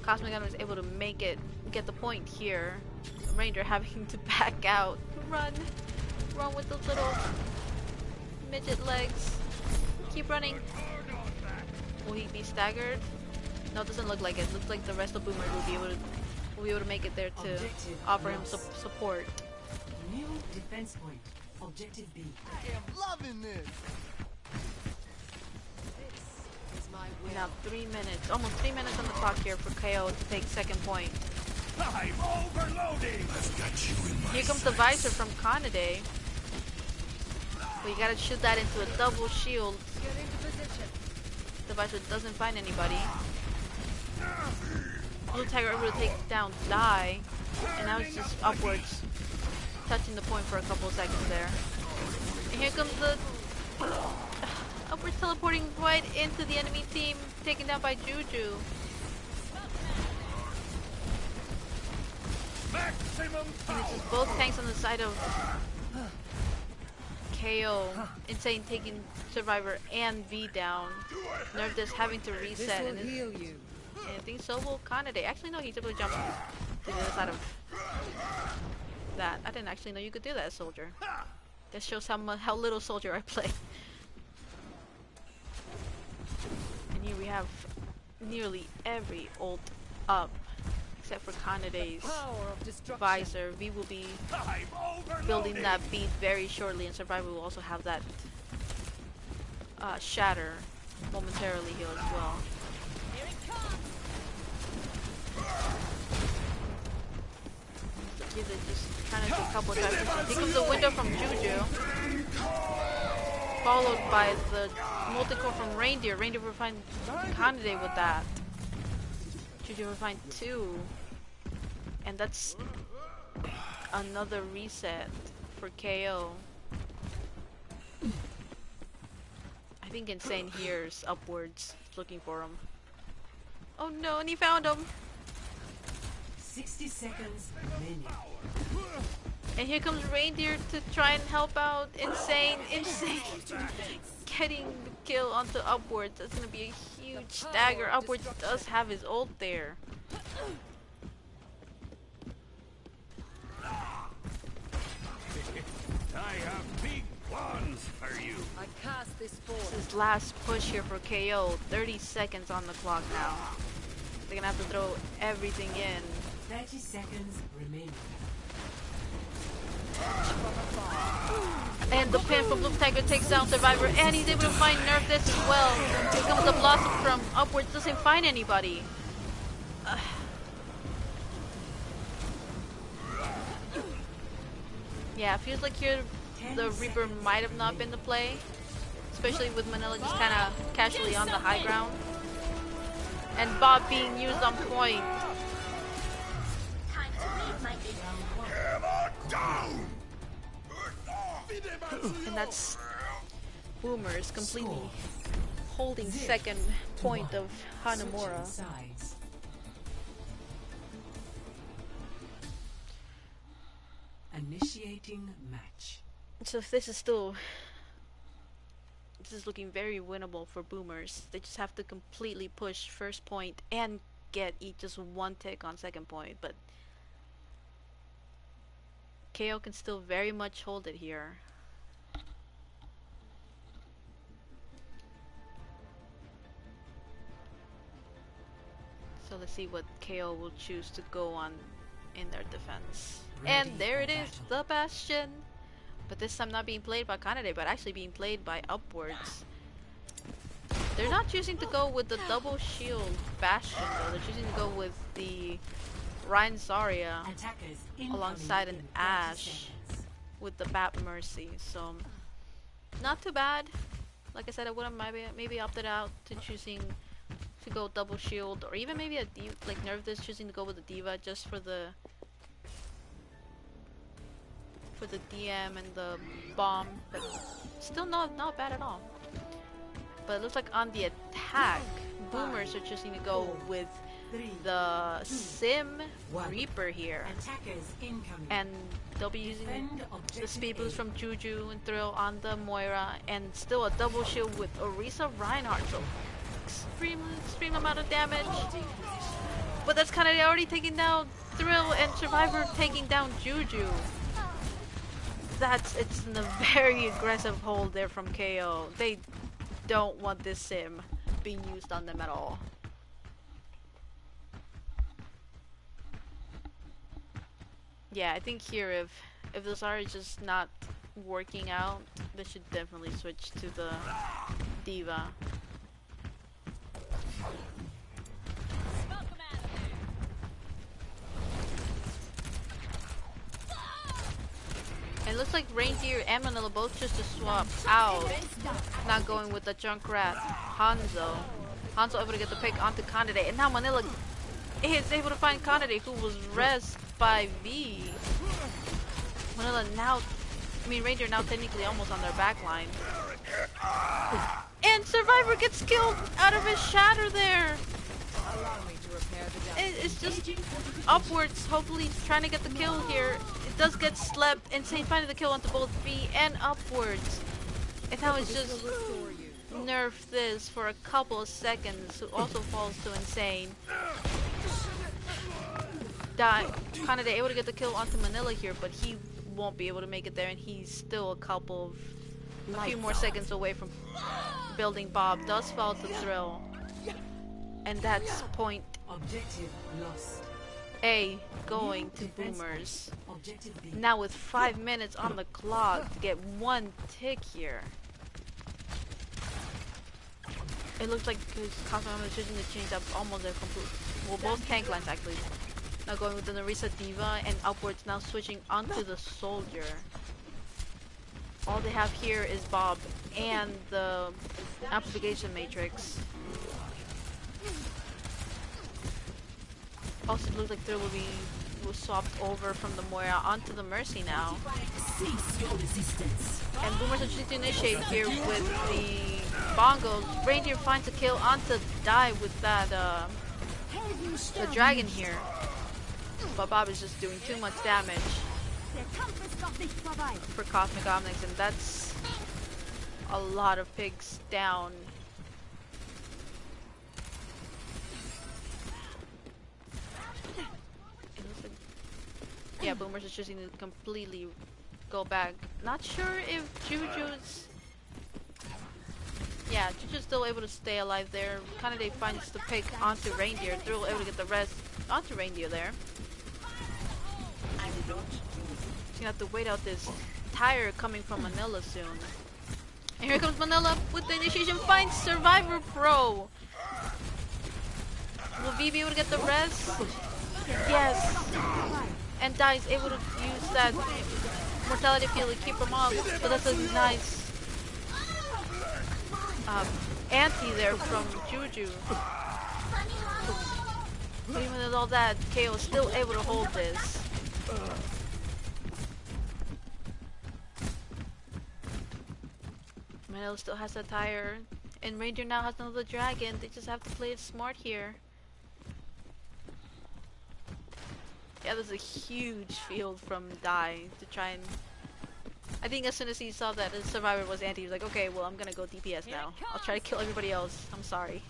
Cosmic Gunner is able to make it, get the point here. Ranger having to back out. Run with those little midget legs. Keep running. Will he be staggered? No, it doesn't look like it. Looks like the rest of Boomers will be able to make it there to offer him support. New defense point. Objective B. I'm loving this. Now 3 minutes, almost 3 minutes on the clock here for KO to take second point. I'm overloading. I've got you in my Here comes the visor from Kanade. But you gotta shoot that into a double shield. Get into position. The visor doesn't find anybody. Blue Tiger able to take down Die. And now it's just upwards. Touching the point for a couple of seconds there. And here comes the upwards teleporting right into the enemy team, taken down by Juju. maximum And it's just both tanks on the side of KO. Insane taking Survivor and V down. Nerve this having to reset. And heal you. I think so will Kanade. Actually, no, he's able to jump to the other side of that. I didn't actually know you could do that, Soldier. That shows how little Soldier I play. And here we have nearly every ult up, except for Kanade's Power of destruction. visor. V will be building that beat very shortly, and Survivor will also have that shatter momentarily heal as well. Here it comes. Here they're just trying to do a couple of times. Here comes the window from Juju, followed by the multi-core from Reindeer. Reindeer will find Kanade with that. Juju will find 2. And that's another reset for KO. I think Insane hears upwards, looking for him. Oh no, and he found him! 60 seconds remaining. And here comes Reindeer to try and help out Insane. Insane getting the kill onto Upwards. That's gonna be a huge stagger. Upwards does have his ult there. I have big plans for you. I cast this forth. This is last push here for KO. 30 seconds on the clock now. They're gonna have to throw everything in. 30 seconds remaining. And the pin from Blue Tiger takes down Survivor, and he's able to find Nerf this as well. Here comes the Blossom from Upwards, doesn't find anybody. Yeah, it feels like here the Reaper might have not been the play, especially with Manila just kind of casually on the high ground. And Bob being used on point. And that's Boomers completely holding second point of Hanamura. Sides. Initiating match. So if this is looking very winnable for Boomers. They just have to completely push first point and get just one tick on second point, but KO can still very much hold it here. So let's see what KO will choose to go on in their defense. And there it is, the Bastion. But this time not being played by Kanade, but actually being played by Upwards. They're not choosing to go with the double shield Bastion though. They're choosing to go with the Ryan Zarya Attackers alongside an incoming in 30 Ashe seconds. with the Bat Mercy. So not too bad. Like I said, I would have maybe opted out to choosing to go double shield, or even maybe a diva, like Nerve this choosing to go with the diva just for the DM and the bomb, but still not bad at all. But it looks like on the attack, Boomers are choosing to go with the Sim Reaper here, Attackers incoming. and they'll be using Defend the objective speed boost A. from Juju and Thrill on the Moira, and still a double shield with Orisa Reinhardt. So extreme amount of damage. But that's kind of already taking down Thrill, and Survivor taking down Juju. It's a very aggressive hold there from KO. They don't want this sim being used on them at all. Yeah, I think here if if the Zarya is just not working out, they should definitely switch to the Diva. It looks like Reindeer and Manila both just to swap out, not going with the Junkrat Hanzo. Hanzo able to get the pick onto Kanade, and now Manila is able to find Kanade, who was rezzed by V. Manila now, I mean Reindeer now technically almost on their back line. And Survivor gets killed out of his shatter there. It's just upwards, hopefully trying to get the kill here. It does get slept. Insane finding the kill onto both V and upwards. And now it's just nerf this for a couple of seconds, who also falls to Insane. Kanade able to get the kill onto Manila here, but he won't be able to make it there, and he's still a few more seconds away from building Bob. Does fall to Thrill. And that's point Objective lost. A going to Boomers. Objective B. Now with 5 minutes on the clock to get one tick here. It looks like Kosmic is choosing to change up almost their complete, well, both tank lines actually. Now going with the Narisa Diva, and upwards now switching onto the Soldier. All they have here is Bob and the Amplification Matrix. Also, it looks like there will swap over from the Moira onto the Mercy now. And Boomers are choosing to initiate here with the Bongos. Reindeer finds a kill onto Die with that the Dragon here. But Bob is just doing too much damage for Cosmic Omnics, and that's a lot of pigs down. Yeah, Boomers is choosing to completely go back. Not sure if Juju's... Yeah, Juju's still able to stay alive there. Kanade finds the pick onto Reindeer. They're able to get the rest onto Reindeer there. She's gonna have to wait out this tire coming from Manila soon. And here comes Manila with the initiation. Finds Survivor Pro. Will V be able to get the rest? Yes. And Dai is able to use that mortality field to keep him off. But that's a nice anti there from Juju. But even with all that, KO is still able to hold this. Manila still has that tire. And Ranger now has another dragon. They just have to play it smart here. Yeah, there's a huge field from Dai to try and... I think as soon as he saw that his Survivor was anti, he was like, okay, well, I'm gonna go DPS now. I'll try to kill everybody else. I'm sorry.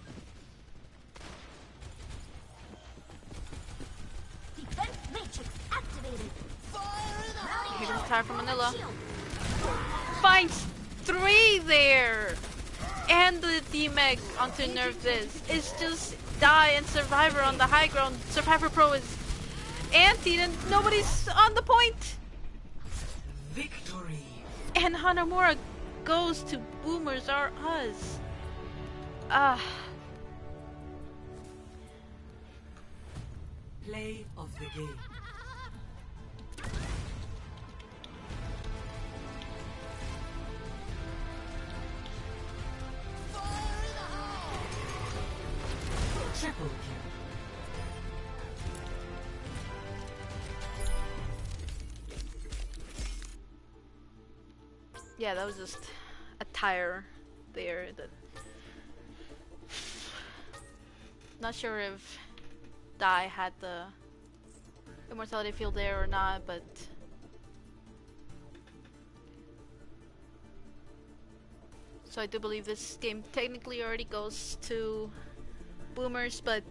Defense matrix activated. Here comes Tire from Manila. Finds 3 there! And the D-Mech onto nerf this. It's just Dai and Survivor on the high ground. Survivor Pro is anti and nobody's on the point! Victory. And Hanamura goes to Boomers Are Us. Play of the game. Triple kill. Yeah, that was just a tire there. That not sure if Dai had the immortality field there or not, but so I do believe this game technically already goes to Boomers, but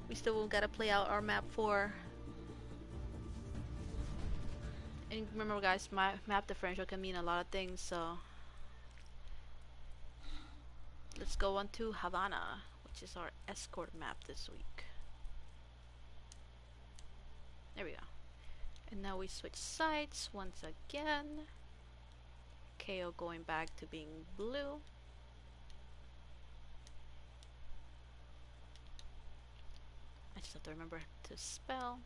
we still gotta play out our map 4. And remember guys, my map differential can mean a lot of things, so let's go on to Havana, which is our escort map this week. There we go. And now we switch sides once again. KO going back to being blue. I just have to remember to spell.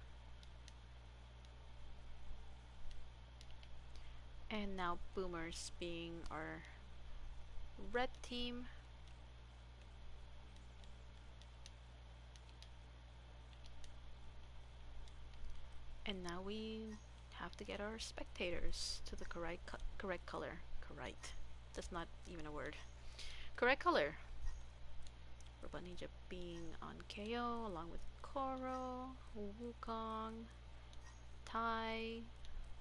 And now Boomers being our red team. And now we have to get our spectators to the correct color. Correct. That's not even a word. Correct color. Robot Ninja being on KO along with Koro, Wukong, Tai,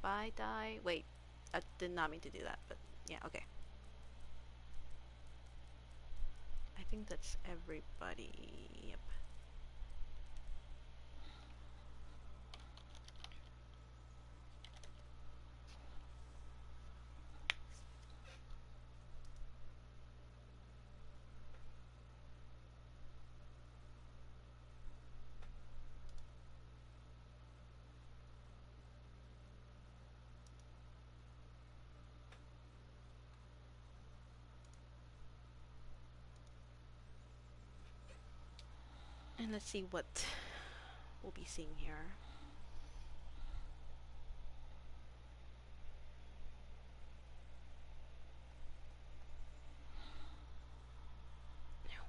Bai Dai. Wait, I did not mean to do that, but yeah, okay. I think that's everybody. Yep. And let's see what we'll be seeing here.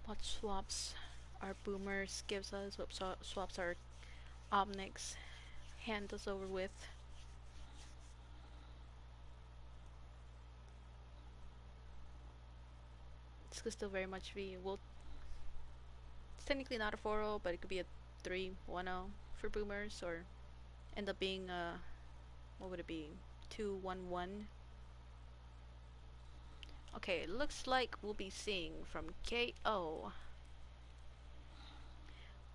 What swaps our Boomers gives us, what swaps our Omnics hand us over with. This could still very much be, well, it's technically not a 4-0, but it could be a 3-1-0 for Boomers, or end up being a, what would it be, 2-1-1. Okay, it looks like we'll be seeing from KO.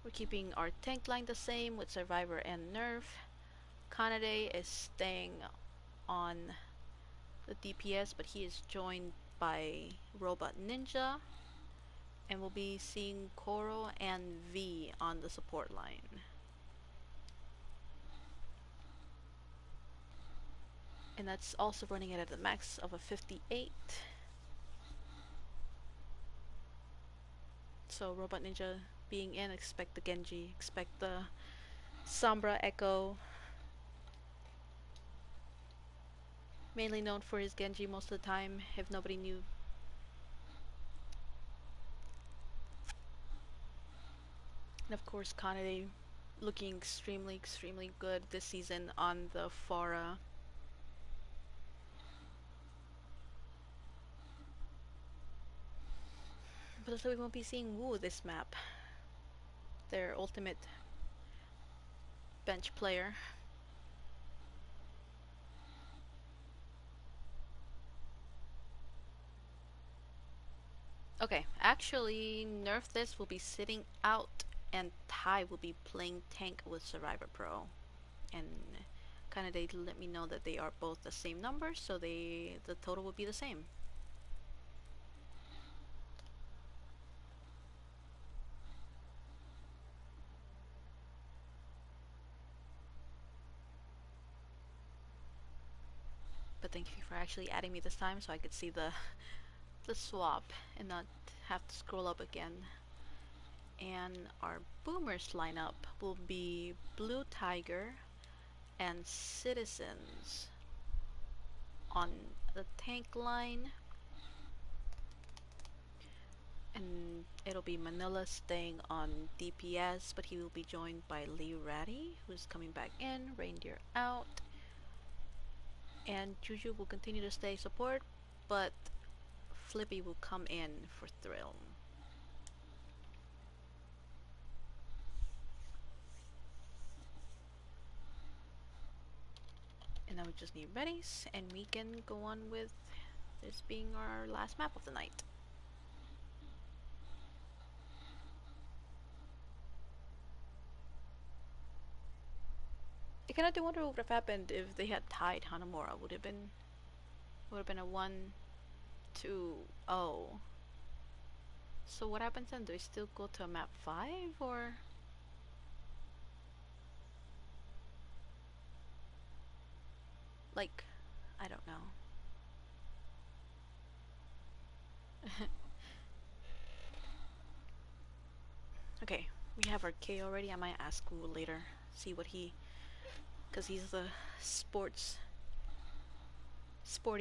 We're keeping our tank line the same with Survivor and Nerf. Kanade is staying on the DPS, but he is joined by Robot Ninja. And we'll be seeing Koro and V on the support line. And that's also running it at the max of a 58. So Robot Ninja being in, expect the Genji, expect the Sombra Echo. Mainly known for his Genji most of the time, if nobody knew. And of course Kanade looking extremely good this season on the Pharah. But looks like we won't be seeing OwO this map. Their ultimate bench player. Okay, actually, Nerf this will be sitting out and Tai will be playing tank with Survivor Pro. And kinda they let me know that they are both the same number, so the total will be the same. But thank you for actually adding me this time so I could see the swap and not have to scroll up again. And our Boomers lineup will be Blue Tiger and Citizens on the tank line. And it'll be Manila staying on DPS, but he will be joined by Lee Ratty, who's coming back in, Reindeer out. And Juju will continue to stay support, but Flippy will come in for Thrill. And now we just need readies, and we can go on with this being our last map of the night. I kinda do wonder what would have happened if they had tied Hanamura. Would have been a 1-2-0. So what happens then? Do I still go to map 5 or? Like, I don't know. Okay, we have our K already. I might ask Wu later, see what he, because he's the sporty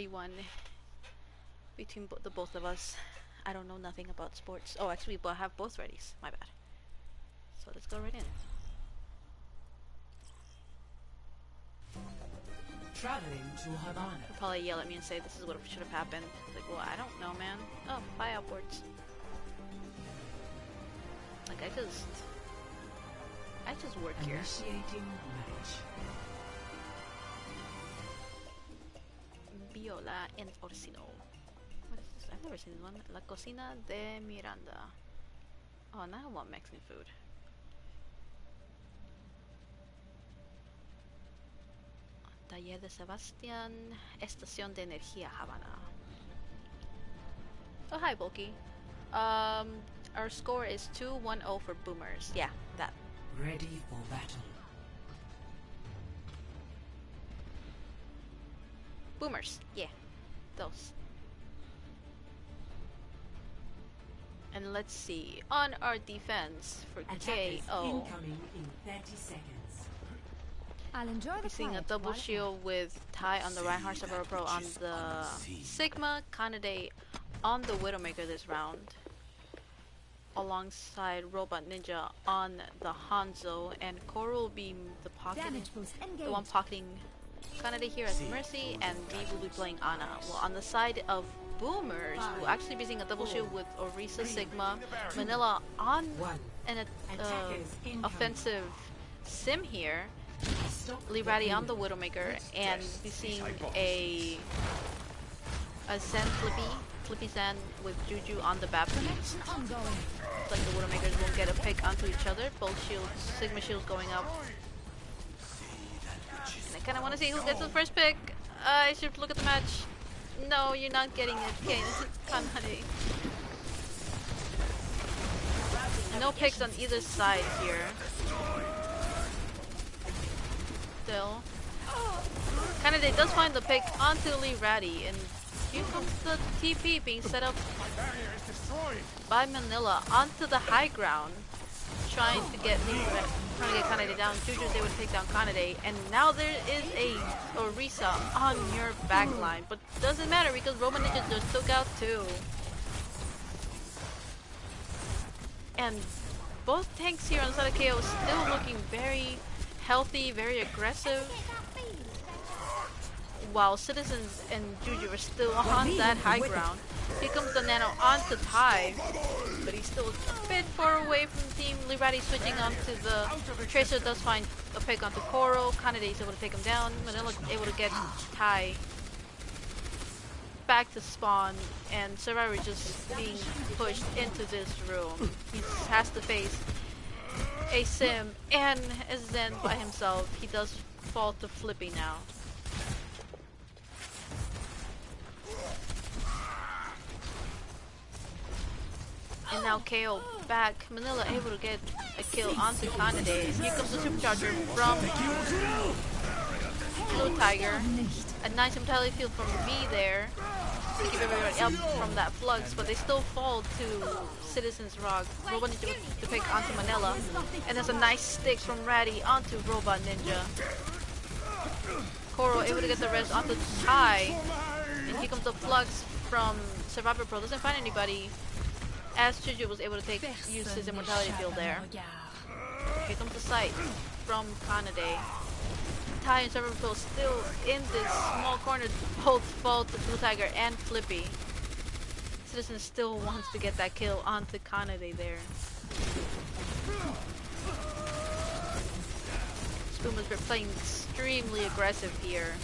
one between the both of us. I don't know nothing about sports. Oh, actually, we have both readies. My bad. So let's go right in. Traveling to Havana. He'll probably yell at me and say this is what should have happened. Like, well, I don't know, man. Oh, bye outboards. Like, I just work here. Initiating match. Viola en Orsino. What is this? I've never seen this one. La Cocina de Miranda. Oh, now I want Mexican food. Taller de Sebastián. Estación de Energía Havana. Oh, hi, Bulky. Our score is 2-1-0 for Boomers. Yeah, that. Ready for battle. Boomers. Yeah, those. And let's see. On our defense for Attackers KO. incoming in 30 seconds. I'll enjoy the We're seeing a quiet double while it shield with Ty on the Reinhardt Server Pro on the Sigma, Kanade on the Widowmaker this round. Alongside Robot Ninja on the Hanzo, and Koro will be the Damage boost engaged. the one pocketing Kanade here as Mercy, and V will be playing Ana. Well, on the side of Boomers, we'll actually be seeing a double shield with Orisa Sigma, Manila on an offensive sim here, Lee Ratty on the Widowmaker, and be seeing a Zen Flippy Zen with Juju on the Baptist. Ongoing. Like the Widowmakers won't get a pick onto each other. Both shields, Sigma shields going up. And I kind of want to see who gets the first pick. I should look at the match. No, you're not getting it. Okay, this is Kanade. No picks on either side here. Still. Kanade does find the pick onto Lee Ratty, and here comes the TP being set up by Manila onto the high ground, trying to get Kanade down. Juju is able to take down Kanade, and now there is a Orisa on your backline, but doesn't matter because Roman Ninja just took out two. And both tanks here on the side of KO still looking very healthy, very aggressive, while Citizens and Juju are still on that high ground. Here comes the Nano onto Ty, but he's still a bit far away from the team. Liberati switching onto the Tracer, does find a pick onto Koro. Kanade is able to take him down. Manila able to get Ty back to spawn, and Survivor just being pushed into this room. He has to face a Sim and a Zen by himself. He does fall to Flippy now. And now KO back. Manila able to get a kill onto Kanade. And here comes the supercharger from Blue Tiger. A nice mentality field from V there to keep everybody up from that flux, but they still fall to Citizen's Rock. Robot Ninja to pick onto Manila. And there's a nice stick from Ratty onto Robot Ninja. Koro able to get the rest onto Ty. And here comes the flux from Survivor Pro. Doesn't find anybody, as Juju was able to use his immortality field there. Here comes the sight from Kanade. Ty and Survivor Pro still in this small corner, both fall to Blue Tiger and Flippy. Citizen still wants to get that kill onto Kanade there. Spoomers were playing extremely aggressive here.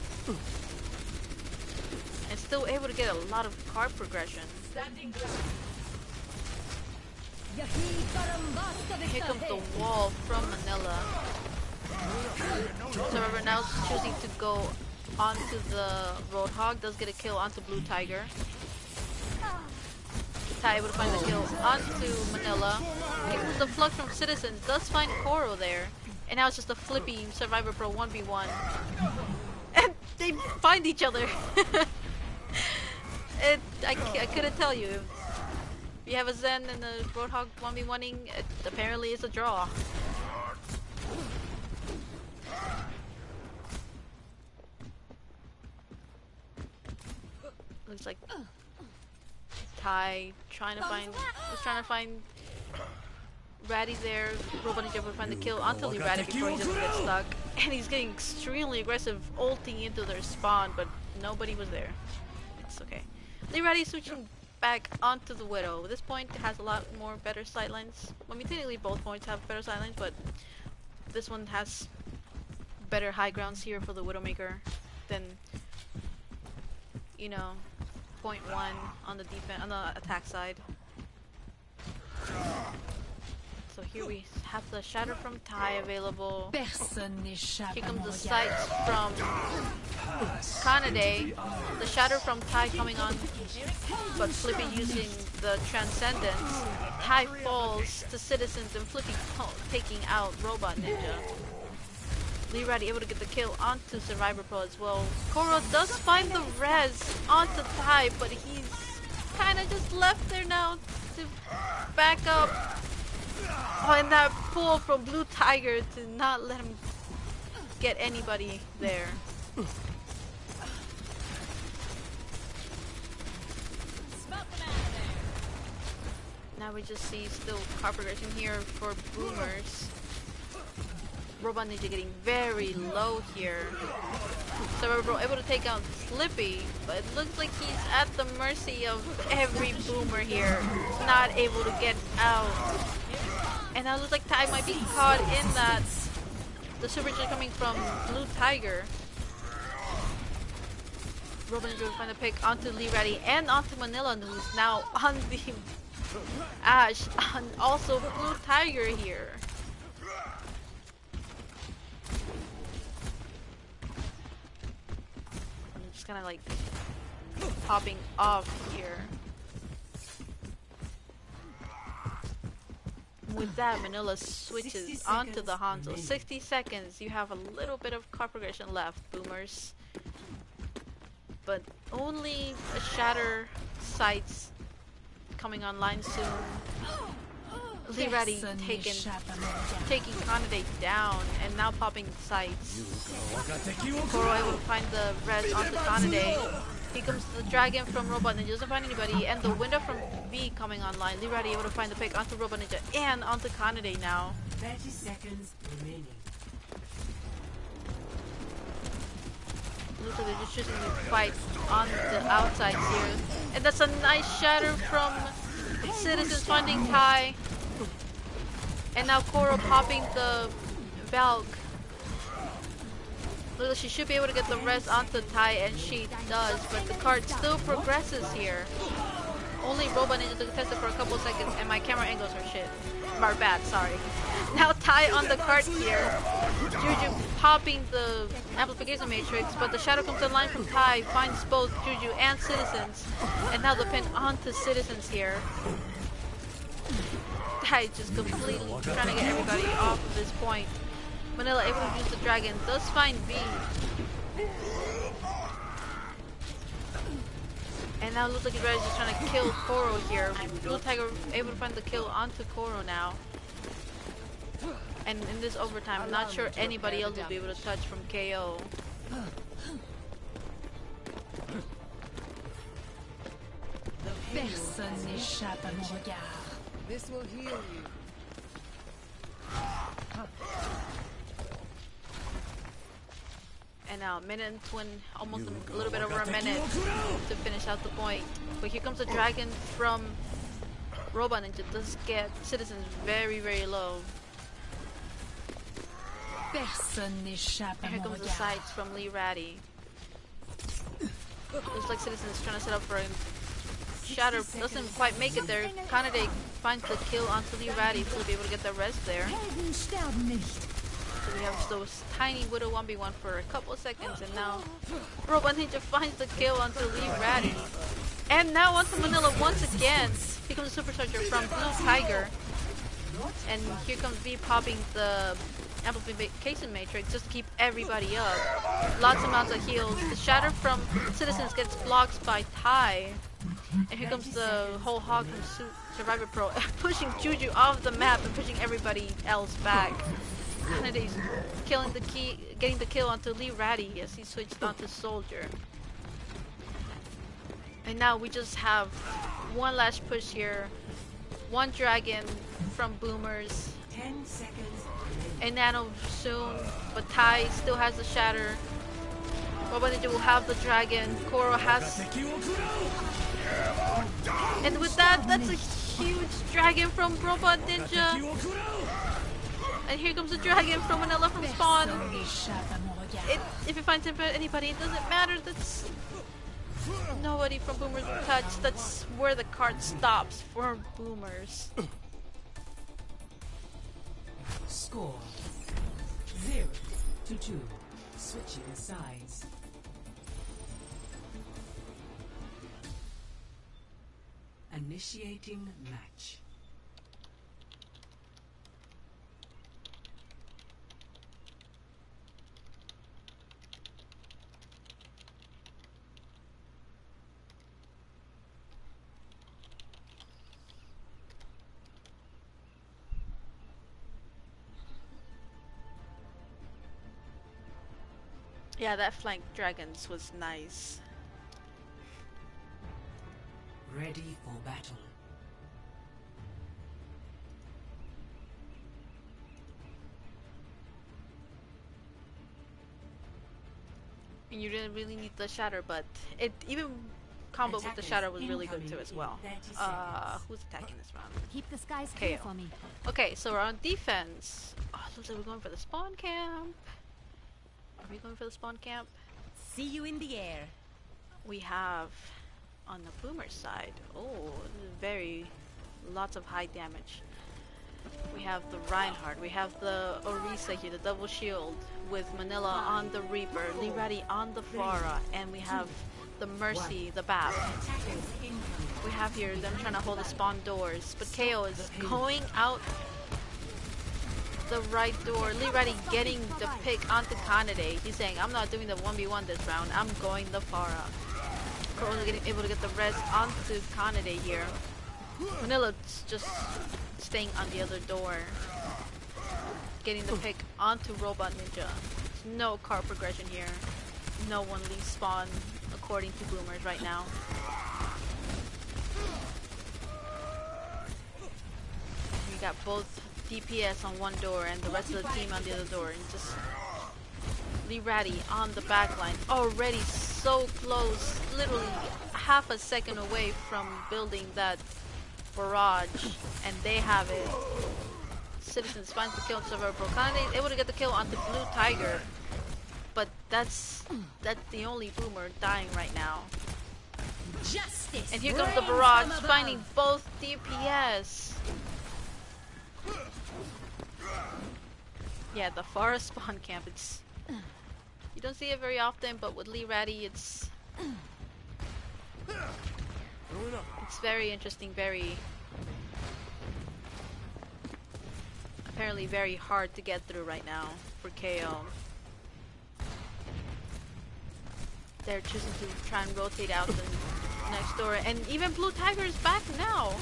And still able to get a lot of card progression. Here comes the wall from Manila. Survivor now choosing to go onto the Roadhog. Does get a kill onto Blue Tiger. Ty able to find the kill onto Manila. Here comes the flux from Citizen. Does find Koro there. And now it's just a Flippy Survivor Pro 1v1. And they find each other. I couldn't tell you. If you have a Zen and a Roadhog 1v1ing, it apparently is a draw. Looks like Ty was trying to find Ratty there. Robot Ninja will find the kill onto Lee Ratty before he doesn't get stuck. And he's getting extremely aggressive, ulting into their spawn, but nobody was there. It's okay. Lee Ratty switching back onto the Widow. This point has a lot more better sightlines. I mean, technically both points have better sightlines, but this one has better high grounds here for the Widowmaker than, you know, point 1 on the attack side. So here we have the shatter from Ty available. Here comes the sights from Kanade. The shatter from Ty coming on, but Flippy using the Transcendence. Ty falls to Citizens and Flippy taking out Robot Ninja. Lee Ratty able to get the kill onto Survivor Pro as well. Koro does find the res onto Ty, but he's kind of just left there now to back up. Oh, and that pull from Blue Tiger to not let him get anybody there. Now we just see still car progression here for Boomers. Robot Ninja getting very low here. So we're able to take out Flippy, but it looks like he's at the mercy of every Boomer here. Not able to get out. And now it looks like Ty might be caught in that. The super charge coming from Blue Tiger. Robot Ninja will find a pick onto Lee Ratty and onto Manila, who's now on the Ash, and also Blue Tiger here. I'm just kind of like popping off here. With that, Manila switches onto the Hanzo. 60 seconds, you have a little bit of car progression left, Boomers. But only a Shatter sights coming online soon. Lee Ratty taking Kanade down and now popping sights. Koro able to find the res onto Kanade. Here comes the dragon from Robot Ninja, doesn't find anybody, and the window from V coming online. Lee Ratty able to find the pick onto Robot Ninja and onto Kanade now. 30 seconds remaining. Looks like they're just choosing to fight on the outsides here. And that's a nice shatter from Citizens finding Ty. And now Koro popping the Valk. Looks like she should be able to get the res onto Ty, and she does, but the card still progresses here. Only Robot Ninja took test it for a couple seconds, and my camera angles are shit. Are bad, sorry. Now Ty on the cart here. Juju popping the amplification matrix, but the shadow comes in line from Ty, finds both Juju and Citizens, and now the pin onto Citizens here. Ty just completely trying to get everybody off of this point. Manila able to use the dragon, does find V. And now it looks like he's just trying to kill Koro here. Blue Tiger able to find the kill onto Koro now. And in this overtime, I'm not sure anybody else will be able to touch from KO. This will heal you. And now, almost a little bit over a minute to finish out the point. But here comes the dragon from Robot Ninja. Does get Citizens very, very low. And here comes the sights from Lee Ratty. Looks like Citizens trying to set up for him. Shatter doesn't quite make it there. Kanade finds the kill onto Lee Ratty to be able to get the rest there. So we have those tiny Widow 1v1 for a couple of seconds, and now Robot Ninja finds the kill onto Lee Ratty. And now onto Manila once again. Here comes the Supercharger from Blue Tiger. And here comes V popping the amplification matrix just to keep everybody up. Lots amounts of heals. The shatter from citizens gets blocked by Tai. And here comes the whole hog from Survivor Pro pushing Juju off the map and pushing everybody else back. Kanade's getting the kill onto Lee Ratty as he switched onto Soldier. And now we just have one last push here. One dragon from Boomers. 10 seconds. And Nano soon, but Tai still has the shatter. Robot Ninja will have the dragon. Koro has... And with that, that's a huge dragon from Robot Ninja. And here comes a dragon from Manila from Spawn. If it finds anybody, it doesn't matter. That's... Nobody from Boomers will touch. That's where the card stops for Boomers. Score 0-2. Switching sides. Initiating match. Yeah, that flank dragons was nice. Ready for battle. And you didn't really need the shatter, but it even combo with the shatter was really good too as well. Who's attacking this round? Keep the skies clear KO. for me. Okay, so we're on defense. Oh, looks like we're going for the spawn camp. Are we going for the spawn camp? See you in the air. We have on the Boomer side. Oh, lots of high damage. We have the Reinhardt. We have the Orisa here, the double shield with Manila on the Reaper, Lirati on the Pharah, and we have the Mercy, the BAP. We have here them trying to hold the spawn doors, but KO is going out the right door. Lirati getting the pick onto Kanade. He's saying, I'm not doing the 1v1 this round, I'm going the Pharah. Koro's getting able to get the rest onto Kanade here. Manila's just staying on the other door. Getting the pick onto Robot Ninja. There's no car progression here. No one leaves spawn according to Boomers right now. We got both DPS on one door and the rest of the team on the other door. And just Lirati on the back line. Already so close. Literally half a second away from building that barrage. And they have it. Citizens finds the kill on Survivor Pro. Kanade able to get the kill on the Blue Tiger. But that's the only Boomer dying right now. Justice. And here comes the barrage, finding both DPS. Yeah, the Forest spawn camp. It's you don't see it very often, but with Lirati, it's very interesting. Apparently very hard to get through right now for KO. They're choosing to try and rotate out the next door, and even Blue Tiger is back now.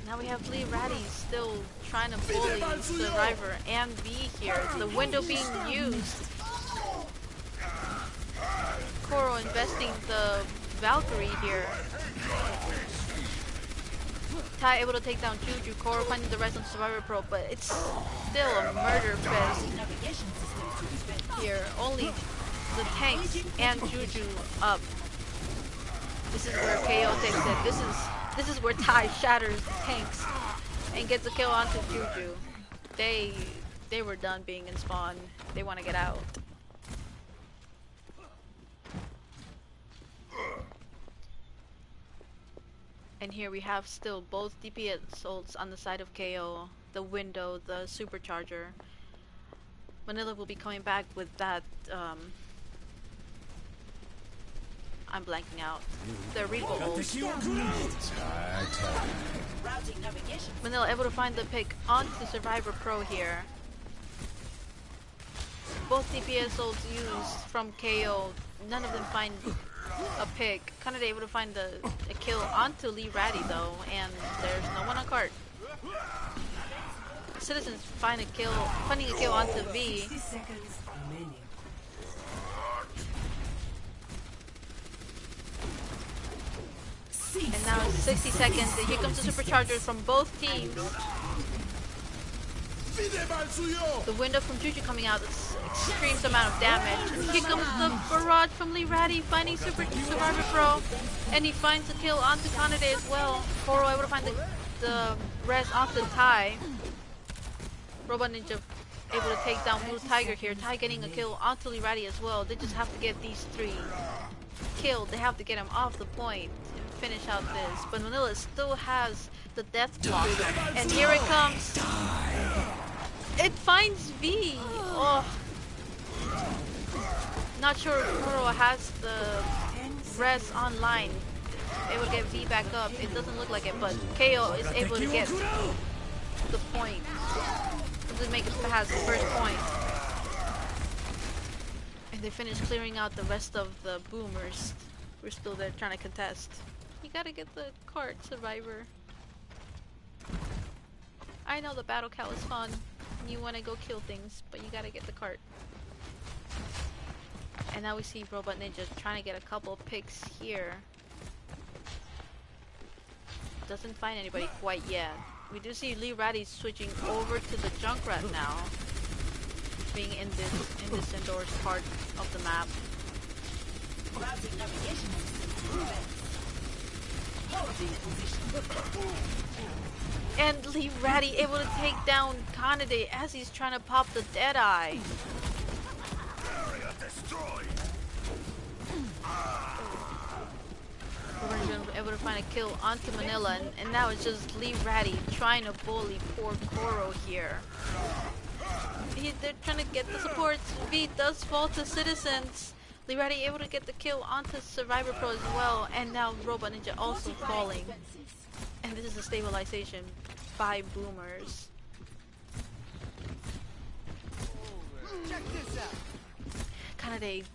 Now we have Lirati still trying to bully Survivor and V here. The window being used. Koro investing the Valkyrie here. Tai able to take down Juju. Koro finding the rest on Survivor Pro, but it's still a murder fest here. Only the tanks and Juju up. This is where KO takes it. This is where Tai shatters tanks and gets a kill onto Juju. They were done being in spawn. They want to get out. And here we have still both DPS ults on the side of KO, the window, the supercharger. Manila will be coming back with that. I'm blanking out. They're readable holes. Manila able to find the pick onto Survivor Pro here. Both DPS ults used from KO. None of them find a pick. Kanade able to find a kill onto Lee Ratty though, and there's no one on cart. Citizens finding a kill onto V. 60 seconds remaining. And now it's 60 seconds, and here comes the superchargers from both teams. The window from Juju coming out, it's extreme amount of damage. And here comes the barrage from Lee Ratty finding Survivor Pro, and he finds a kill onto Kanade as well. Koro able to find the res onto Tai. Robot Ninja able to take down Blue Tiger here. Tai getting a kill onto Lee Ratty as well. They just have to get these three killed. They have to get him off the point and finish out this. But Manila still has the death block. And here it comes. It finds V. Oh. Not sure if Kuro has the res online. Able to get V back up. It doesn't look like it, but KO is able to get the point. Doesn't make it past the first point. And they finish clearing out the rest of the boomers. We're still there trying to contest. You gotta get the cart, Survivor. I know the battle cal is fun. You wanna go kill things, but you gotta get the cart. And now we see Robot Ninja trying to get a couple of picks here. Doesn't find anybody quite yet. We do see Lee Ratty switching over to the Junkrat now, being in this indoors part of the map. And Lee Ratty able to take down Kanade as he's trying to pop the Deadeye. We're able to find a kill onto Manila, and now it's just Lee Ratty trying to bully poor Koro here. They're trying to get the supports. V does fall to Citizens. Lee Ratty able to get the kill onto Survivor Pro as well, and now Robot Ninja also falling. And this is a stabilization by Boomers. Kanade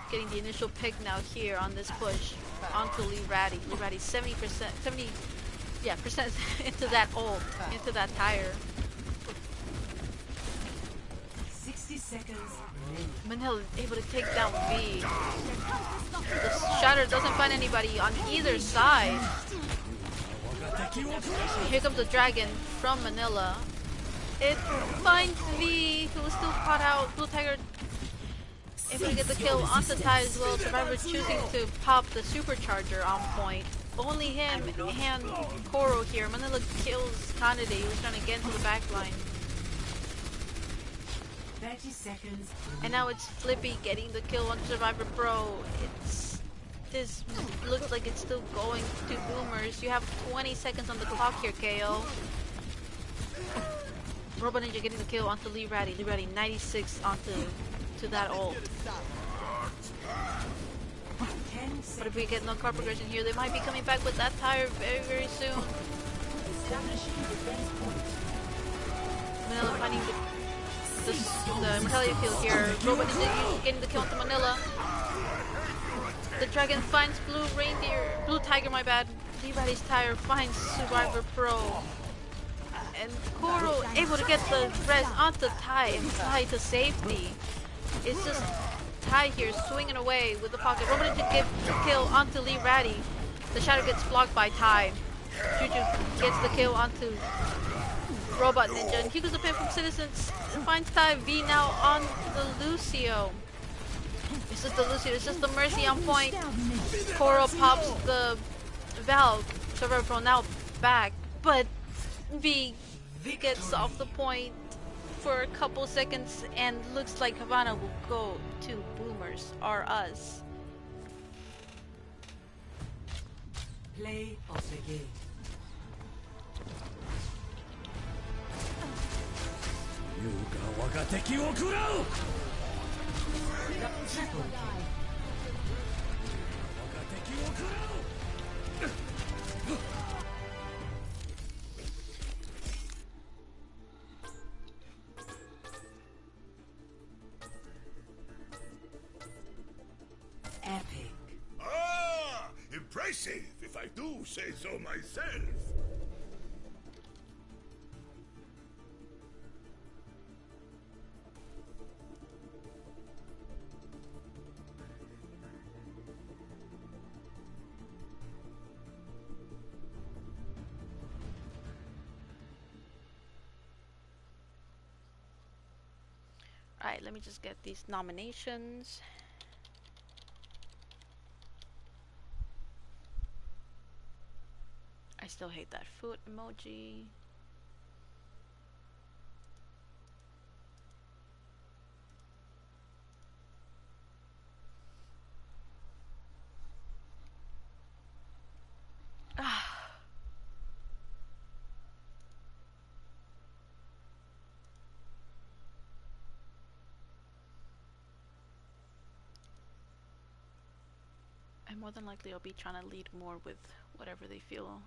getting the initial pick now here on this push onto Lee Ratty. Lee Ratty 70% into that ult, into that tire. 60 seconds remaining. Manila able to take down V. The Shatter doesn't find anybody on either side. Here comes the dragon from Manila. It finds V, who is still caught out. Blue Tiger able to get the kill onto Tai as well. Survivor choosing to pop the supercharger on point. Only him and Koro here. Manila kills Kanade, who's trying to get into the back line. 30 seconds. And now it's Flippy getting the kill on Survivor Pro. This looks like it's still going to Boomers. You have 20 seconds on the clock here, KO. Robot Ninja getting the kill onto Lee Ratty. Lee Ratty 96 onto that ult. But if we get no card progression here, they might be coming back with that tire very, very soon. Manila finding the Mortality field here. Robot Ninja getting the kill onto Manila. The dragon finds Blue Tiger, my bad. Lee Ratty's tire finds Survivor Pro. And Koro able to get the res onto Tai and fly to safety. It's just Tai here swinging away with the pocket. Robot Ninja gets the kill onto Lee Ratty. The shadow gets blocked by Tai. Juju gets the kill onto Robot Ninja. And here goes the pin from Citizens. Finds Tai. V now on the Lucio. It's just the Lucio. It's just the Mercy on point. Koro pops the Valk. Survivor Pro now back. But V gets off the point for a couple seconds, and looks like Havana will go to Boomers, or us. Play of the game. Impressive, if I do say so myself. Alright, let me just get these nominations. I still hate that foot emoji. And more than likely I'll be trying to lead more with whatever they feel.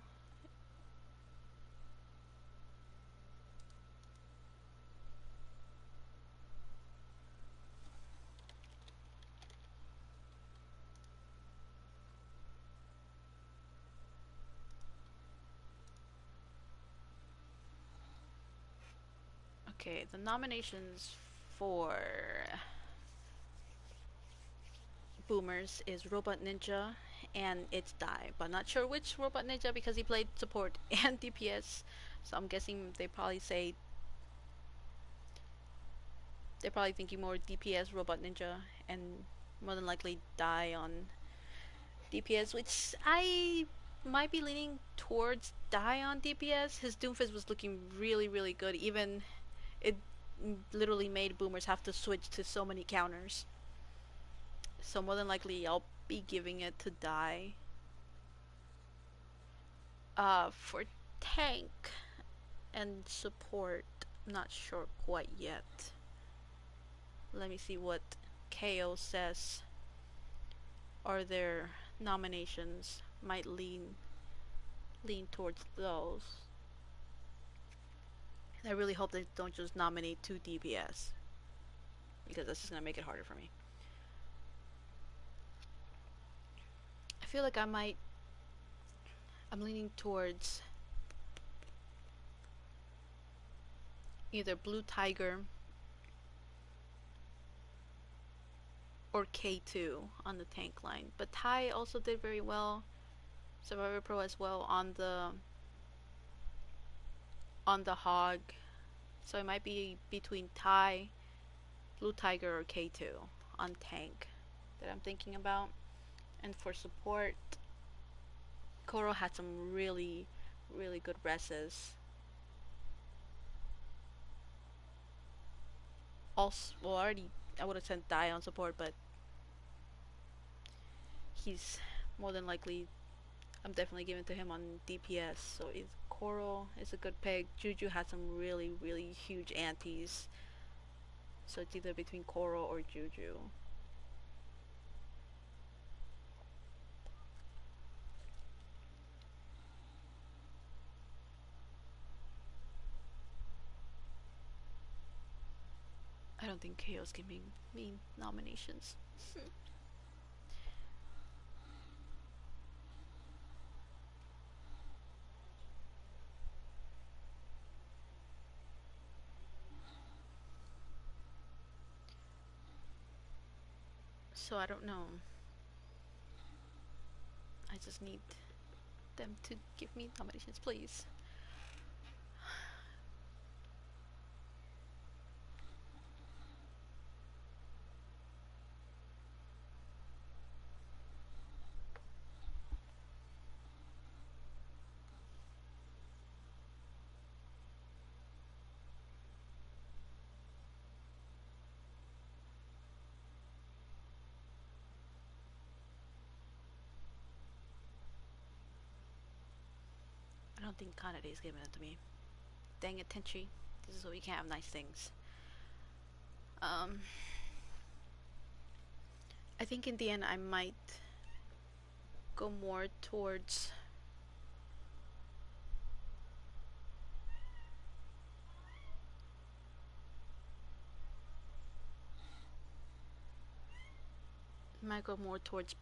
Okay, the nominations for Boomers is Robot Ninja and It's Die, but not sure which Robot Ninja because he played support and DPS, so I'm guessing they probably they're probably thinking more DPS Robot Ninja and more than likely Die on DPS, which I might be leaning towards Die on DPS. His Doomfist was looking really good, even it literally made Boomers have to switch to so many counters. So more than likely I'll be giving it to Die. For tank and support, not sure quite yet. Let me see what KO says are their nominations. Might lean towards those. And I really hope they don't just nominate 2 DPS, because that's just gonna make it harder for me. I feel like I'm leaning towards either Blue Tiger or K2 on the tank line. But Tai also did very well. Survivor Pro as well on the Hog. So it might be between Tai, Blue Tiger, or K2 on tank that I'm thinking about. And for support, Koro had some really good reses. Also, well, already I would have sent Dai on support, but he's more than likely, I'm definitely giving to him on DPS. So Koro is a good pick. Juju had some really huge antis, so it's either between Koro or Juju. I don't think KO's giving me nominations. So I don't know. I just need them to give me nominations, please. I don't think Kanade is giving it to me. Dang it, Tenchi. This is why we can't have nice things. I think in the end I might go more towards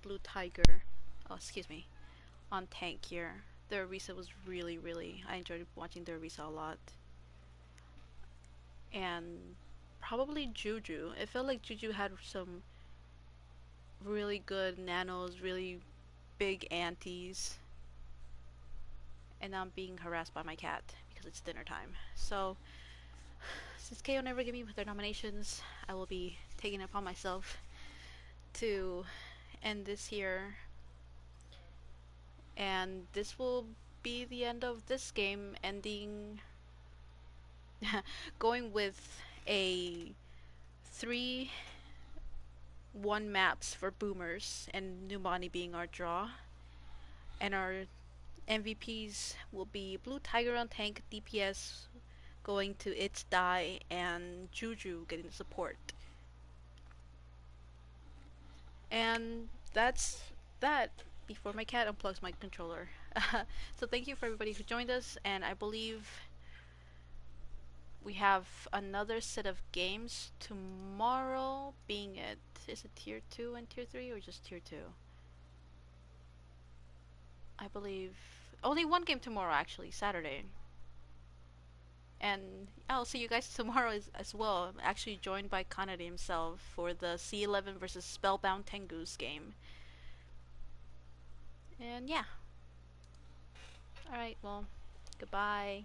Blue Tiger. Oh, excuse me. on tank here. The Orisa was really, I enjoyed watching the Orisa a lot. And probably Juju. It felt like Juju had some really good nanos, really big antis. And now I'm being harassed by my cat because it's dinner time. So, since KO never gave me their nominations, I will be taking it upon myself to end this here. And this will be the end of this game, ending going with a 3-1 maps for boomers and Numani being our draw. And our MVPs will be Blue Tiger on tank, DPS going to its die, and Juju getting the support. And that's that before my cat unplugs my controller. So thank you for everybody who joined us, and I believe we have another set of games tomorrow, being it, is it tier 2 and tier 3 or just tier 2? I believe only one game tomorrow, actually, Saturday. And I'll see you guys tomorrow as well. I'm actually joined by Kanade himself for the C11 versus Spellbound Tengu's game. And yeah. Alright, well, goodbye.